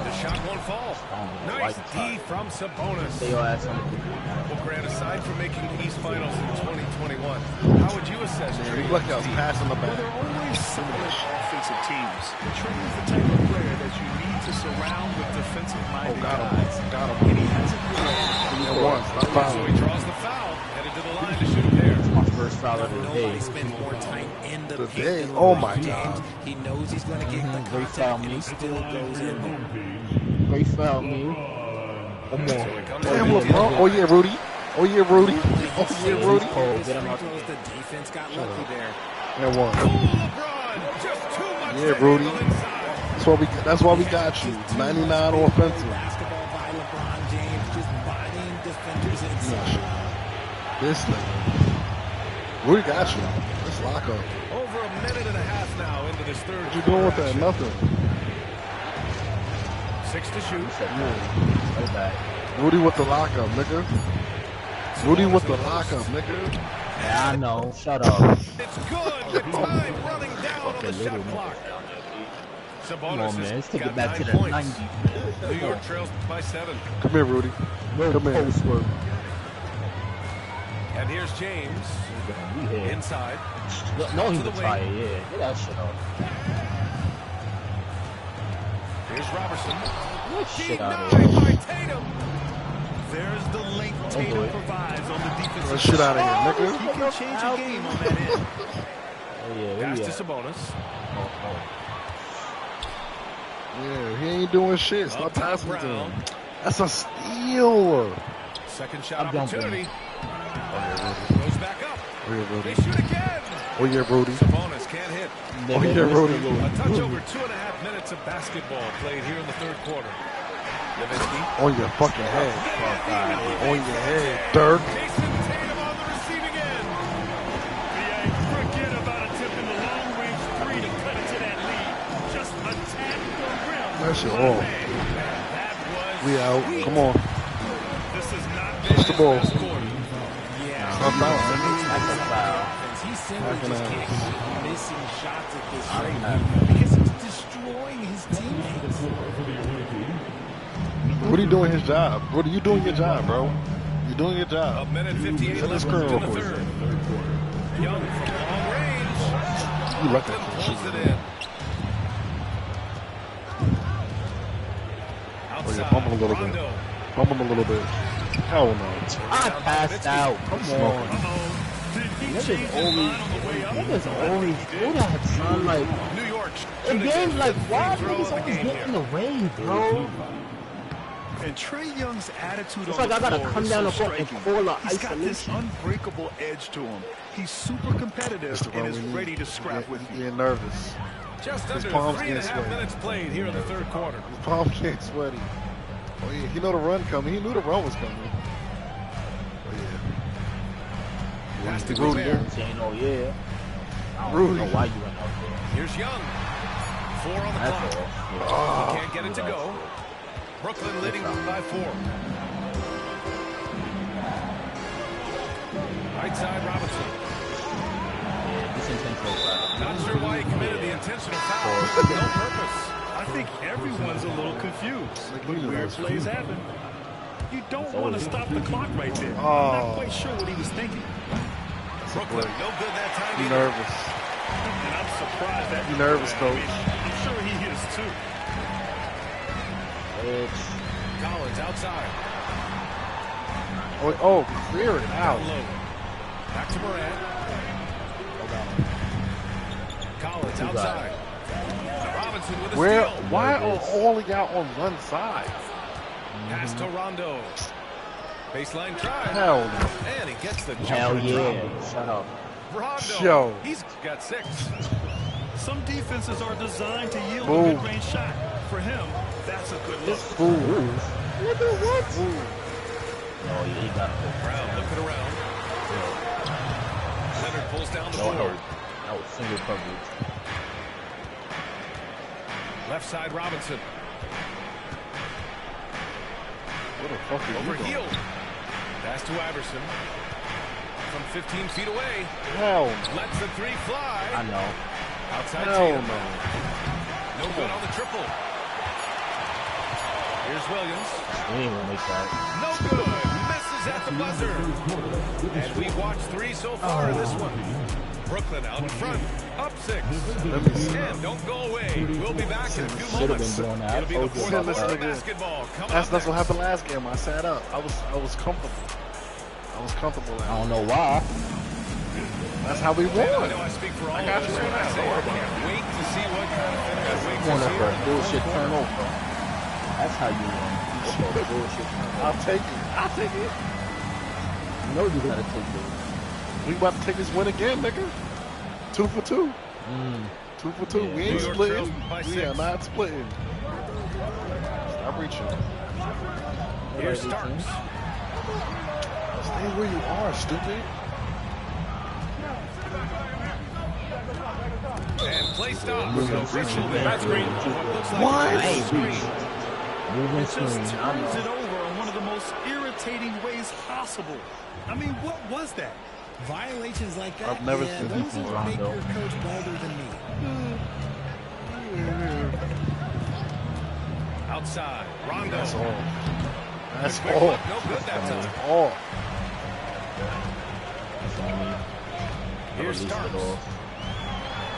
Speaker 7: The shot won't fall. Nice D from Sabonis.
Speaker 4: Stay your ass on the
Speaker 7: Well, Grant, aside from making the East Finals in 2021, how would you assess
Speaker 3: He
Speaker 7: Trey
Speaker 3: looked out
Speaker 7: Young's team?
Speaker 3: passing the
Speaker 9: Well,
Speaker 3: back.
Speaker 9: there are always similar offensive teams. Trey is the type of player that you need to surround with defensive-minded
Speaker 3: Got him.
Speaker 9: guys.
Speaker 3: Got him.
Speaker 9: And he hasn't really
Speaker 3: He won.
Speaker 7: So he draws the foul, headed to the line to shoot a pair.
Speaker 4: foul of the day.
Speaker 11: Nobody spends more time in the paint
Speaker 3: day.
Speaker 11: than
Speaker 3: Oh
Speaker 11: LeBron
Speaker 3: my
Speaker 11: James.
Speaker 3: God.
Speaker 11: He knows he's going to get the
Speaker 4: Great
Speaker 11: contact,
Speaker 4: foul,
Speaker 11: and he
Speaker 4: me.
Speaker 11: still goes in there.
Speaker 4: Great foul, me. One more.
Speaker 3: Damn, LeBron. Oh yeah, Rudy. Oh yeah, Rudy. Oh yeah, Rudy.
Speaker 4: Get him out the
Speaker 11: The defense got lucky there.
Speaker 3: And one.
Speaker 7: LeBron, just too much
Speaker 3: Yeah,
Speaker 7: to
Speaker 3: Rudy.
Speaker 7: handle inside.
Speaker 3: That's why we got you. 99 offensive.
Speaker 11: Basketball by LeBron James, just bodying defenders inside.
Speaker 3: This nigga. Rudy got you. Let's lock up.
Speaker 7: Over a minute and a half now into this third.
Speaker 3: What you doing with that? Nothing.
Speaker 7: 6 to shoot.
Speaker 4: Right back.
Speaker 3: Rudy with the lockup, nigga. Rudy with the lockup, nigga.
Speaker 4: Yeah, I know. Shut up.
Speaker 7: It's good. The time running down on the shot clock.
Speaker 4: Come on, man. Let's take it
Speaker 7: got
Speaker 4: back to
Speaker 7: 9
Speaker 4: the
Speaker 7: points.
Speaker 4: 90s.
Speaker 7: New York trails by 7.
Speaker 3: Come here, Rudy.
Speaker 4: No
Speaker 3: Come here.
Speaker 4: post work.
Speaker 7: And here's James inside.
Speaker 4: No, he
Speaker 7: To the
Speaker 4: would try
Speaker 7: wing.
Speaker 4: it. Yeah, get that shit off.
Speaker 7: Here's Robertson.
Speaker 4: Get shit out of
Speaker 7: Denied
Speaker 4: here.
Speaker 7: by Tatum.
Speaker 9: There's the length
Speaker 4: do
Speaker 9: Tatum
Speaker 4: it.
Speaker 9: provides on the
Speaker 3: Get
Speaker 9: defensive
Speaker 3: that shit out of here, nigga.
Speaker 9: He can change a game on that end.
Speaker 4: Oh, yeah, where
Speaker 7: Pass
Speaker 4: we
Speaker 7: to
Speaker 4: at?
Speaker 7: Sabonis.
Speaker 3: Yeah, he ain't doing shit.
Speaker 7: Up
Speaker 3: Stop
Speaker 7: top,
Speaker 3: passing to
Speaker 7: Brown.
Speaker 3: him. That's a steal.
Speaker 7: Second shot
Speaker 4: I'm jumping.
Speaker 7: opportunity. Goes back up.
Speaker 3: Oh yeah,
Speaker 7: They
Speaker 3: Rudy.
Speaker 7: shoot again.
Speaker 3: Oh yeah, Rudy.
Speaker 7: Sabonis can't hit.
Speaker 3: Oh yeah, Rudy.
Speaker 7: A touch over 2.5 minutes of basketball played here in the third quarter. Levinsky.
Speaker 3: On your fucking head. On your head, Dirk.
Speaker 7: Jason Tatum on the receiving end.
Speaker 9: Forget about attempting the long-range three to cut it to that lead. Just attack the rim.
Speaker 3: That shit off.
Speaker 7: That was
Speaker 3: We out. Come on.
Speaker 9: This is not
Speaker 3: Push the ball.
Speaker 7: best quarter.
Speaker 11: Yeah,
Speaker 3: Stop bouncing.
Speaker 4: That's a foul.
Speaker 11: he simply
Speaker 3: Back in
Speaker 11: just
Speaker 3: the
Speaker 11: can't
Speaker 3: house.
Speaker 11: keep missing shots at this rate because he's destroying his teammates.
Speaker 3: Rudy doing his job. Rudy, you doing your job, bro. You doing your job.
Speaker 7: A minute 58
Speaker 3: Set the
Speaker 7: left
Speaker 3: screen
Speaker 7: in
Speaker 3: real
Speaker 7: the
Speaker 3: quick.
Speaker 7: third. Young from long range.
Speaker 3: You let that
Speaker 7: Pulls
Speaker 3: shit
Speaker 7: it
Speaker 3: shoot.
Speaker 7: in.
Speaker 3: Oh
Speaker 7: Outside.
Speaker 3: yeah, pump him a little bit.
Speaker 7: Rondo.
Speaker 3: Pump him a little bit. Hell no.
Speaker 4: I passed out. Come on.
Speaker 9: Did he
Speaker 4: Niggas
Speaker 9: change his
Speaker 4: always,
Speaker 9: mind on the way up?
Speaker 4: niggas always do that, son. Like,
Speaker 7: New York.
Speaker 4: and then, like, why
Speaker 7: Free throw
Speaker 4: niggas
Speaker 7: of the
Speaker 4: always
Speaker 7: game
Speaker 4: get in the way, bro?
Speaker 9: And Trey Young's attitude
Speaker 4: It's
Speaker 9: on
Speaker 4: like
Speaker 9: the
Speaker 4: I gotta
Speaker 9: floor
Speaker 4: come
Speaker 9: is
Speaker 4: down
Speaker 9: so
Speaker 4: the court and
Speaker 9: striking.
Speaker 4: call a
Speaker 9: He's got this
Speaker 4: isolation.
Speaker 9: unbreakable edge to him. He's super competitive
Speaker 3: That's the
Speaker 9: and
Speaker 3: one
Speaker 9: is
Speaker 3: we need.
Speaker 9: ready to scrap with you.
Speaker 3: Getting nervous.
Speaker 7: Just
Speaker 3: His
Speaker 7: under
Speaker 3: palms
Speaker 7: 3.5
Speaker 3: getting sweaty.
Speaker 7: minutes played here in the third quarter.
Speaker 3: His palms getting sweaty. Oh yeah, he know the run coming. He knew the run was coming. Oh yeah.
Speaker 7: Pass to
Speaker 3: Rudy.
Speaker 7: Gobert.
Speaker 4: Saying, oh yeah. I don't
Speaker 3: Rudy.
Speaker 4: know why you went out there.
Speaker 7: Here's Young. 4 on the
Speaker 4: That's
Speaker 7: clock.
Speaker 4: all.
Speaker 7: He can't get it to go. Brooklyn leading by 4. Right side, Robinson.
Speaker 4: Yeah, this intentional foul.
Speaker 7: Not sure why he committed the intentional foul. No purpose.
Speaker 9: I think everyone's a little confused. When weird plays happen, you don't want to stop the clock right there. I'm not quite sure what he was thinking.
Speaker 7: Brooklyn, no good that time
Speaker 3: You
Speaker 7: either.
Speaker 3: nervous.
Speaker 9: And I'm surprised that
Speaker 3: You nervous, coach.
Speaker 9: I'm sure he is too.
Speaker 4: It's
Speaker 7: Collins outside.
Speaker 3: Oh, clear it out.
Speaker 7: Down low. Back to Morant. Collins outside. Robinson with a
Speaker 3: Where?
Speaker 7: steal.
Speaker 3: Why are all y'all on one side?
Speaker 7: Pass to Rondo. Baseline try.
Speaker 3: Hell no.
Speaker 7: And he gets the
Speaker 4: hell
Speaker 7: jumper
Speaker 4: yeah.
Speaker 7: drop.
Speaker 4: Shut up.
Speaker 7: Rondo.
Speaker 3: Yo.
Speaker 7: He's got 6.
Speaker 9: Some defenses are designed to yield
Speaker 3: Boom.
Speaker 9: a mid-range shot. For him, that's a good look.
Speaker 3: Fool.
Speaker 4: Nigga, what? Oh yeah, he got it.
Speaker 7: Brown looking around. Leonard pulls down the
Speaker 4: No
Speaker 7: board.
Speaker 4: help. That was single coverage.
Speaker 7: Left side Robinson.
Speaker 3: What the fuck is
Speaker 7: Over
Speaker 3: you doing?
Speaker 7: heel. Pass to Iverson. From 15 feet away.
Speaker 3: Hell no.
Speaker 7: Lets the 3 fly.
Speaker 4: I know.
Speaker 7: Outside
Speaker 3: Hell
Speaker 7: Tatum.
Speaker 3: no.
Speaker 7: No good on the triple. Here's Williams.
Speaker 4: We ain't gonna make that.
Speaker 7: No good. Misses at the buzzer. And we've watched 3 so far in this one. Brooklyn out in front. Up 6.
Speaker 3: Let me see.
Speaker 7: And don't go away. We'll be back in a few
Speaker 4: Should have
Speaker 7: moments.
Speaker 4: been doing that.
Speaker 7: It'll be the
Speaker 4: I told you
Speaker 7: fourth
Speaker 4: about
Speaker 7: quarter of
Speaker 3: that.
Speaker 7: basketball. Coming
Speaker 3: That's
Speaker 7: up
Speaker 3: what
Speaker 7: next.
Speaker 3: happened last game. I sat up. I was comfortable. I was comfortable.
Speaker 4: I don't know why.
Speaker 3: That's how we won.
Speaker 7: I know I speak for all
Speaker 3: I
Speaker 7: of
Speaker 3: got
Speaker 7: us
Speaker 3: you
Speaker 7: when I
Speaker 3: right
Speaker 7: say
Speaker 3: now.
Speaker 7: I can't wait to see what kind of finish waits
Speaker 4: Going
Speaker 7: us
Speaker 4: up for a
Speaker 7: here.
Speaker 4: bullshit turnover. That's how you win. Go for a bullshit turnover.
Speaker 3: I'll take it. I'll take it.
Speaker 4: You know you gotta take this.
Speaker 3: We about to take this win again, nigga. 2 for 2. 2 for 2.
Speaker 4: Yeah.
Speaker 3: We ain't
Speaker 7: New York
Speaker 3: splitting.
Speaker 7: trails by
Speaker 3: We are
Speaker 7: 6.
Speaker 3: not splitting. Stop reaching.
Speaker 7: Here's Starks.
Speaker 3: Stay where you are, stupid.
Speaker 7: And play stop.
Speaker 4: Moving
Speaker 7: So Rich
Speaker 4: screen.
Speaker 7: will be
Speaker 4: That's
Speaker 7: screen.
Speaker 4: great.
Speaker 7: What looks like
Speaker 3: What?
Speaker 7: a
Speaker 4: I ain't
Speaker 7: screen.
Speaker 4: reached. Moving
Speaker 9: It
Speaker 4: screen.
Speaker 9: just
Speaker 4: I
Speaker 9: turns it
Speaker 4: know.
Speaker 9: over in one of the most irritating ways possible. I mean, what was that?
Speaker 11: Violations like that,
Speaker 3: I've never
Speaker 11: yeah,
Speaker 3: seen
Speaker 11: those
Speaker 3: people
Speaker 11: will make
Speaker 4: Rondo.
Speaker 11: your coach bolder than me.
Speaker 7: Outside. Rondo.
Speaker 3: That's all. That's
Speaker 7: Quick
Speaker 3: all.
Speaker 7: look, no good that time.
Speaker 3: All.
Speaker 4: That's on me.
Speaker 7: Here's
Speaker 4: Release
Speaker 7: Starks.
Speaker 4: it all.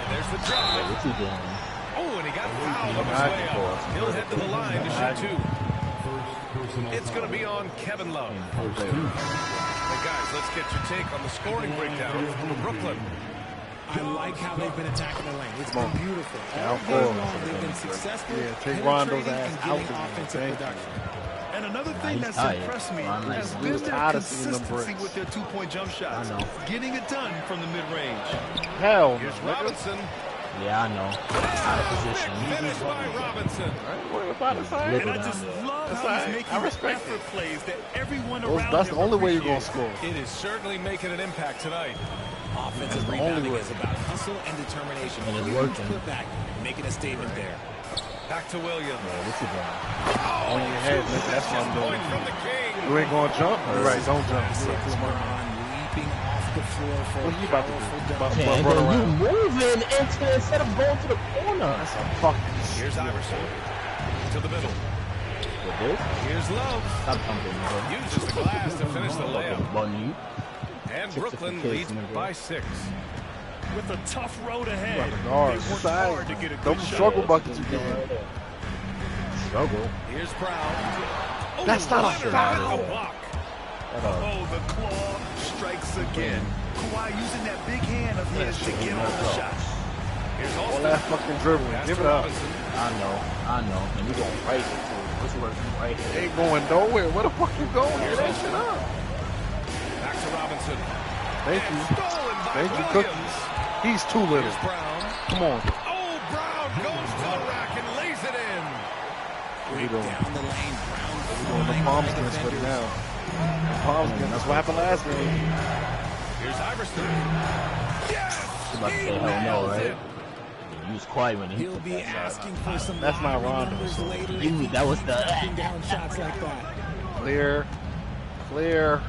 Speaker 7: And there's the
Speaker 4: Hey,
Speaker 7: drive.
Speaker 4: what you doing?
Speaker 7: Oh, and he got fouled on his
Speaker 3: Back
Speaker 7: way
Speaker 3: and
Speaker 7: up.
Speaker 3: forth.
Speaker 7: He'll head to the line to shoot 2.
Speaker 12: Personal
Speaker 7: It's going to be on Kevin Love. Hey, guys, let's get your take on the scoring breakdown for Brooklyn.
Speaker 11: I like how they've been attacking the lane. It's been beautiful.
Speaker 3: Yeah,
Speaker 11: All
Speaker 3: I'm
Speaker 11: game
Speaker 3: for it.
Speaker 11: long, they've been successful.
Speaker 3: Yeah, take Rondo's
Speaker 11: penetrating
Speaker 3: ass
Speaker 11: and
Speaker 3: out
Speaker 11: getting
Speaker 3: the game.
Speaker 11: offensive
Speaker 3: Thank you.
Speaker 11: production.
Speaker 9: And another thing
Speaker 4: he's
Speaker 9: that's
Speaker 4: tired.
Speaker 9: impressed me
Speaker 4: I'm like,
Speaker 9: has
Speaker 3: we
Speaker 9: been
Speaker 3: was
Speaker 9: their
Speaker 3: tired of seeing them
Speaker 9: consistency
Speaker 3: bricks.
Speaker 9: with their two-point jump shots.
Speaker 4: I know.
Speaker 9: Getting it done from the mid-range.
Speaker 3: Hell no,
Speaker 7: Here's
Speaker 3: nigga.
Speaker 7: Robinson.
Speaker 4: Yeah, I know. Out of position.
Speaker 7: Finished by Robinson.
Speaker 3: I ain't worried about it, son.
Speaker 9: And I just love
Speaker 3: That's
Speaker 9: how
Speaker 3: all
Speaker 9: he's
Speaker 3: right.
Speaker 9: making
Speaker 3: I
Speaker 9: the
Speaker 3: respect
Speaker 9: effort
Speaker 3: it.
Speaker 9: plays that everyone around
Speaker 3: That's
Speaker 9: him
Speaker 3: the only way you're going to
Speaker 9: appreciates.
Speaker 3: score.
Speaker 7: It is certainly making an impact tonight.
Speaker 11: Offensive
Speaker 3: the only
Speaker 11: rebounding
Speaker 3: way.
Speaker 11: is about hustle and determination.
Speaker 4: And it's
Speaker 11: Huge
Speaker 4: working.
Speaker 11: putback, making a statement there.
Speaker 7: Back to Williams.
Speaker 4: Yeah, what you doing?
Speaker 7: Oh,
Speaker 3: On your head, nigga. That's what I'm doing.
Speaker 7: point from the King.
Speaker 3: You ain't going to jump? You're right, don't jump.
Speaker 11: Classic
Speaker 3: You're too much.
Speaker 11: LeBron leaping off the floor for
Speaker 3: What
Speaker 11: a
Speaker 3: you about to do?
Speaker 11: powerful
Speaker 3: You
Speaker 11: dunk.
Speaker 3: about to
Speaker 4: Yeah, and
Speaker 3: run
Speaker 4: then you
Speaker 3: around?
Speaker 4: moving into instead of going to the corner.
Speaker 3: That's a fucking
Speaker 7: Here's Iverson. To the middle.
Speaker 4: With this?
Speaker 7: Here's Love.
Speaker 4: Stop thumping, bro.
Speaker 7: Uses the glass to finish the layup.
Speaker 4: Button you.
Speaker 7: And
Speaker 4: Chips
Speaker 7: Brooklyn
Speaker 4: the case,
Speaker 7: leads
Speaker 4: nigga.
Speaker 7: by 6.
Speaker 9: With a tough road ahead,
Speaker 3: Like a guard.
Speaker 9: they worked hard to get a good
Speaker 3: Them
Speaker 9: shot.
Speaker 3: struggle buckets you getting.
Speaker 4: Struggle.
Speaker 7: Here's Brown. Oh,
Speaker 3: That's not a
Speaker 7: Leonard
Speaker 3: foul.
Speaker 7: with the block.
Speaker 9: Oh, the claw strikes again. Kawhi using that big hand of his to get on the shot.
Speaker 7: Here's
Speaker 3: All
Speaker 7: Austin.
Speaker 3: that fucking dribbling.
Speaker 7: Pass
Speaker 3: Give
Speaker 7: to
Speaker 3: it up.
Speaker 7: Robinson.
Speaker 4: I know. And we going right here, too. What's working right here?
Speaker 3: Ain't going nowhere. Where the fuck you going? Get that shit up.
Speaker 7: Back to Robinson.
Speaker 3: Thank
Speaker 7: And
Speaker 3: you.
Speaker 7: stolen by
Speaker 3: Thank you,
Speaker 7: Williams.
Speaker 3: Cookies. He's too little.
Speaker 7: Here's Brown.
Speaker 3: Come on.
Speaker 7: Oh, Brown goes to the rack and lays it in.
Speaker 3: We doing?
Speaker 11: Down the lane, Brown
Speaker 3: Doing the palm skins for now. Palm skins. That's what happened last game.
Speaker 7: Here's Iverson. Yes!
Speaker 4: You about to
Speaker 7: He
Speaker 4: say hell no,
Speaker 7: nails
Speaker 4: right?
Speaker 7: it.
Speaker 4: You was quiet when he
Speaker 11: He'll
Speaker 4: took
Speaker 11: be
Speaker 4: that shot.
Speaker 11: asking for some
Speaker 3: That's not
Speaker 11: lottery
Speaker 3: Rondo,
Speaker 11: numbers
Speaker 3: so
Speaker 11: later.
Speaker 4: You knew that was the-
Speaker 11: knocking down shots like that.
Speaker 3: Clear. Clear.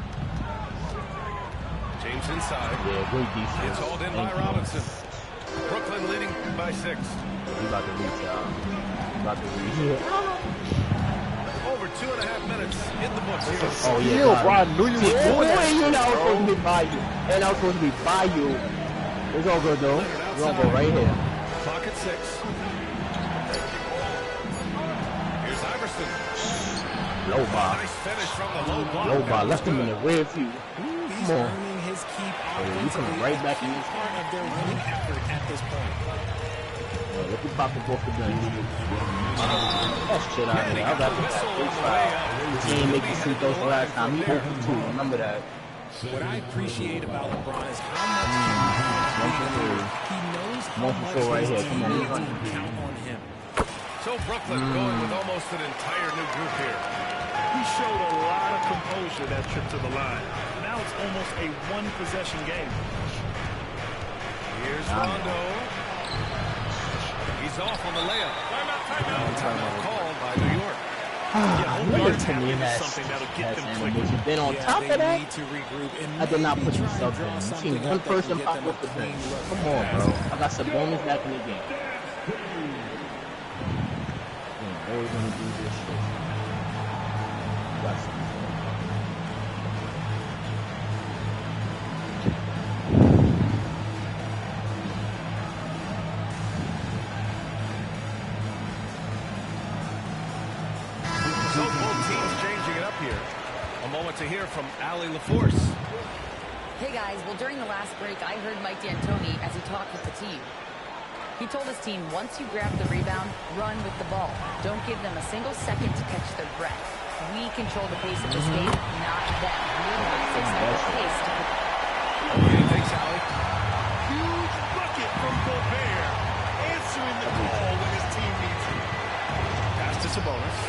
Speaker 7: James inside.
Speaker 4: Yeah, great defense.
Speaker 7: It's hauled in by
Speaker 4: Thank you.
Speaker 7: Robinson. Brooklyn leading by 6.
Speaker 4: We about to reach out. We about to reach.
Speaker 7: Over 2.5 minutes in the books here.
Speaker 4: Oh, yeah.
Speaker 3: Steal,
Speaker 4: God.
Speaker 3: bro. I knew you was
Speaker 4: Yeah,
Speaker 3: doing that
Speaker 4: boy, you
Speaker 3: shit,
Speaker 4: know I was supposed to
Speaker 3: bro.
Speaker 4: be by you. And I was supposed to be by you. It's all good, though. We're going to go right here.
Speaker 7: Clock at 6. Here's Iverson.
Speaker 4: Low bar.
Speaker 7: Nice finish from the low block.
Speaker 4: Low
Speaker 7: That
Speaker 4: bar.
Speaker 7: was
Speaker 4: Left him in
Speaker 7: good.
Speaker 4: the rear view.
Speaker 11: He's
Speaker 4: Come on.
Speaker 11: earning his keep
Speaker 4: you
Speaker 11: offensively.
Speaker 4: coming right back in.
Speaker 11: He's part of their winning effort at this point.
Speaker 4: Yeah, let me pop the both of them. That shit out of
Speaker 7: And he
Speaker 4: here. I
Speaker 7: got
Speaker 4: got
Speaker 7: the
Speaker 4: this
Speaker 7: whistle on
Speaker 4: big
Speaker 7: the way
Speaker 4: foul.
Speaker 7: out.
Speaker 4: He ain't make the free throws the last time. He
Speaker 7: There.
Speaker 4: opened too. Remember that.
Speaker 11: What I appreciate about LeBron is how much he knows how
Speaker 4: One for
Speaker 11: much
Speaker 4: four right
Speaker 11: his
Speaker 4: here. Come on,
Speaker 11: teammates
Speaker 4: run.
Speaker 11: can count on him.
Speaker 7: So Brooklyn going with almost an entire new group here.
Speaker 9: He showed a lot of composure that trip to the line. Now it's almost a one-possession game.
Speaker 7: Here's Rondo. He's off on the layup. Timeout called by New York.
Speaker 4: Look to me in that
Speaker 9: Something that'll get
Speaker 4: that
Speaker 9: them clicking.
Speaker 4: animation. Then on
Speaker 11: Yeah,
Speaker 4: top
Speaker 11: they
Speaker 4: of that,
Speaker 11: need to regroup and
Speaker 4: I did not
Speaker 11: maybe
Speaker 4: put the
Speaker 11: try and
Speaker 4: subs
Speaker 11: draw
Speaker 4: in. You
Speaker 11: something
Speaker 4: seen one
Speaker 11: up that can
Speaker 4: person
Speaker 11: get
Speaker 4: pop
Speaker 11: them a
Speaker 4: up the
Speaker 11: clean
Speaker 4: bench.
Speaker 11: look.
Speaker 4: Come on, bro. I got Sabonis back in the game. Always gonna do this shit. You got something.
Speaker 7: So both teams changing it up here. A moment to hear from Allie LaForce.
Speaker 10: Hey guys, well during the last break, I heard Mike D'Antoni as he talked with the team. He told his team, once you grab the rebound, run with the ball. Don't give them a single second to catch their breath. We control the pace of this game, not them. We have to set the pace to
Speaker 7: Thanks, Allie.
Speaker 9: Huge bucket from Gobert, answering the call when his team needs him.
Speaker 7: Pass to Sabonis.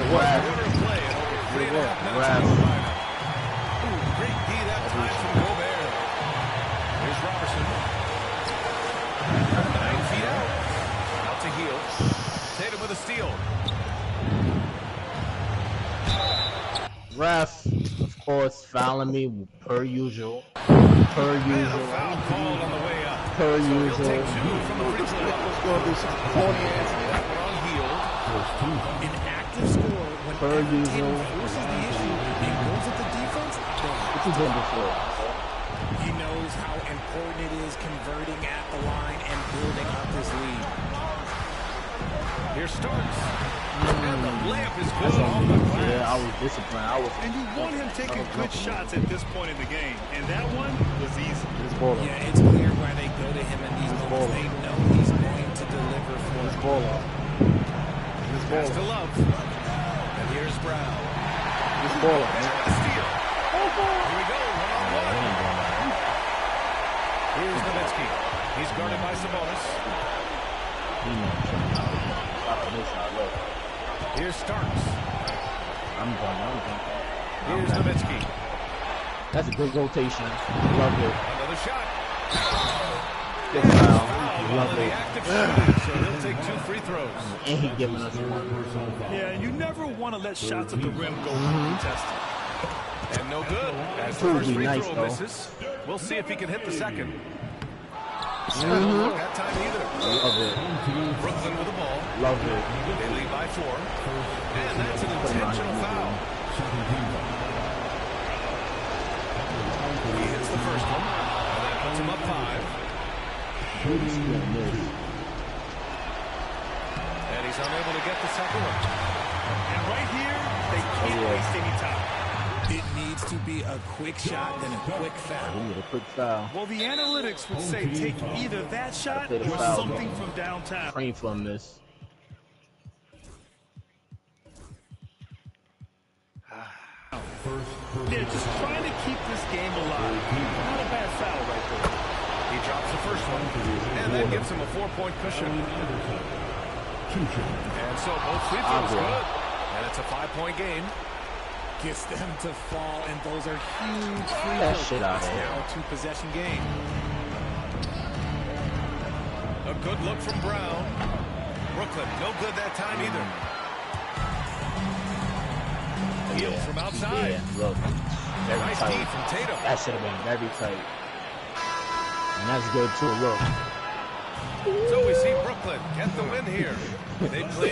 Speaker 4: Grab.
Speaker 7: Play at over 3.5 minutes. Ooh, great D that time from Gobert. Here's Robertson. 9 feet out. Out to Heel. Tatum with a steal.
Speaker 4: Ref, of course, fouling me per usual. Per usual.
Speaker 7: Foul call on the way up.
Speaker 4: Per
Speaker 7: So he'll
Speaker 4: usual.
Speaker 7: take 2 from the free throw. That one on Heel.
Speaker 11: An active score when
Speaker 4: Per
Speaker 11: Tatum
Speaker 4: usual.
Speaker 11: forces the issue and goes at the defense.
Speaker 4: What you doing before?
Speaker 11: He knows how important it is converting at the line and building up his lead.
Speaker 7: Here Starks. And the layup is
Speaker 4: That's
Speaker 7: good off
Speaker 4: on
Speaker 7: the
Speaker 4: me.
Speaker 7: glass.
Speaker 4: Yeah, I was disciplined.
Speaker 9: And you want him taking good shots at this point in the game, and that one was easy.
Speaker 11: Yeah, it's clear why they go to him in these moments. They know he's going to deliver for them.
Speaker 7: Pass to Love. And here's Brown. Steal. Here we go. One-on-one. Here's Nowitzki. He's guarded by Sabonis. Here's Starks.
Speaker 4: I'm done.
Speaker 7: Here's Nowitzki.
Speaker 4: That's a good rotation. Love it.
Speaker 7: Another shot.
Speaker 4: Good foul.
Speaker 7: Foul
Speaker 4: Love
Speaker 7: on the
Speaker 4: it.
Speaker 7: active shooting, so he'll take 2 free throws.
Speaker 4: And he giving us one.
Speaker 9: Yeah, and you never want to let shots at the rim go uncontested.
Speaker 7: And no good. As the
Speaker 4: Would
Speaker 7: first
Speaker 4: be
Speaker 7: free
Speaker 4: nice,
Speaker 7: throw
Speaker 4: though.
Speaker 7: misses, we'll see if he can hit the second.
Speaker 4: Mhm.
Speaker 7: Not that time either.
Speaker 4: Love it.
Speaker 7: Brooklyn with the ball.
Speaker 4: Love it.
Speaker 7: They lead by 4. And that's an intentional foul. He hits the first one. And that puts him up 5. And he's unable to get the second one.
Speaker 9: And right here, they can't waste any time.
Speaker 11: It needs to be a quick shot, then a quick foul.
Speaker 4: We need a quick foul.
Speaker 9: Well, the analytics would say take either that shot
Speaker 4: Play the
Speaker 9: or
Speaker 4: foul,
Speaker 9: something
Speaker 4: bro.
Speaker 9: from downtown.
Speaker 4: Train from this.
Speaker 9: They're just trying to keep this game alive. Not a bad foul right there.
Speaker 7: He drops the first one. And that gives him a 4-point cushion. And so both free throws good. And it's a 5-point game.
Speaker 11: Gets them to fall, and those are huge free
Speaker 4: That
Speaker 11: throws.
Speaker 4: shit out
Speaker 11: It's
Speaker 4: of here.
Speaker 11: now a 2-possession game.
Speaker 7: A good look from Brown. Brooklyn, no good that time either. Heel from outside.
Speaker 4: Yeah, look. Very
Speaker 7: Nice
Speaker 4: tight.
Speaker 7: D from Tatum.
Speaker 4: That should have been very tight. And that's good too. Look.
Speaker 7: So we see Brooklyn get the win here. They played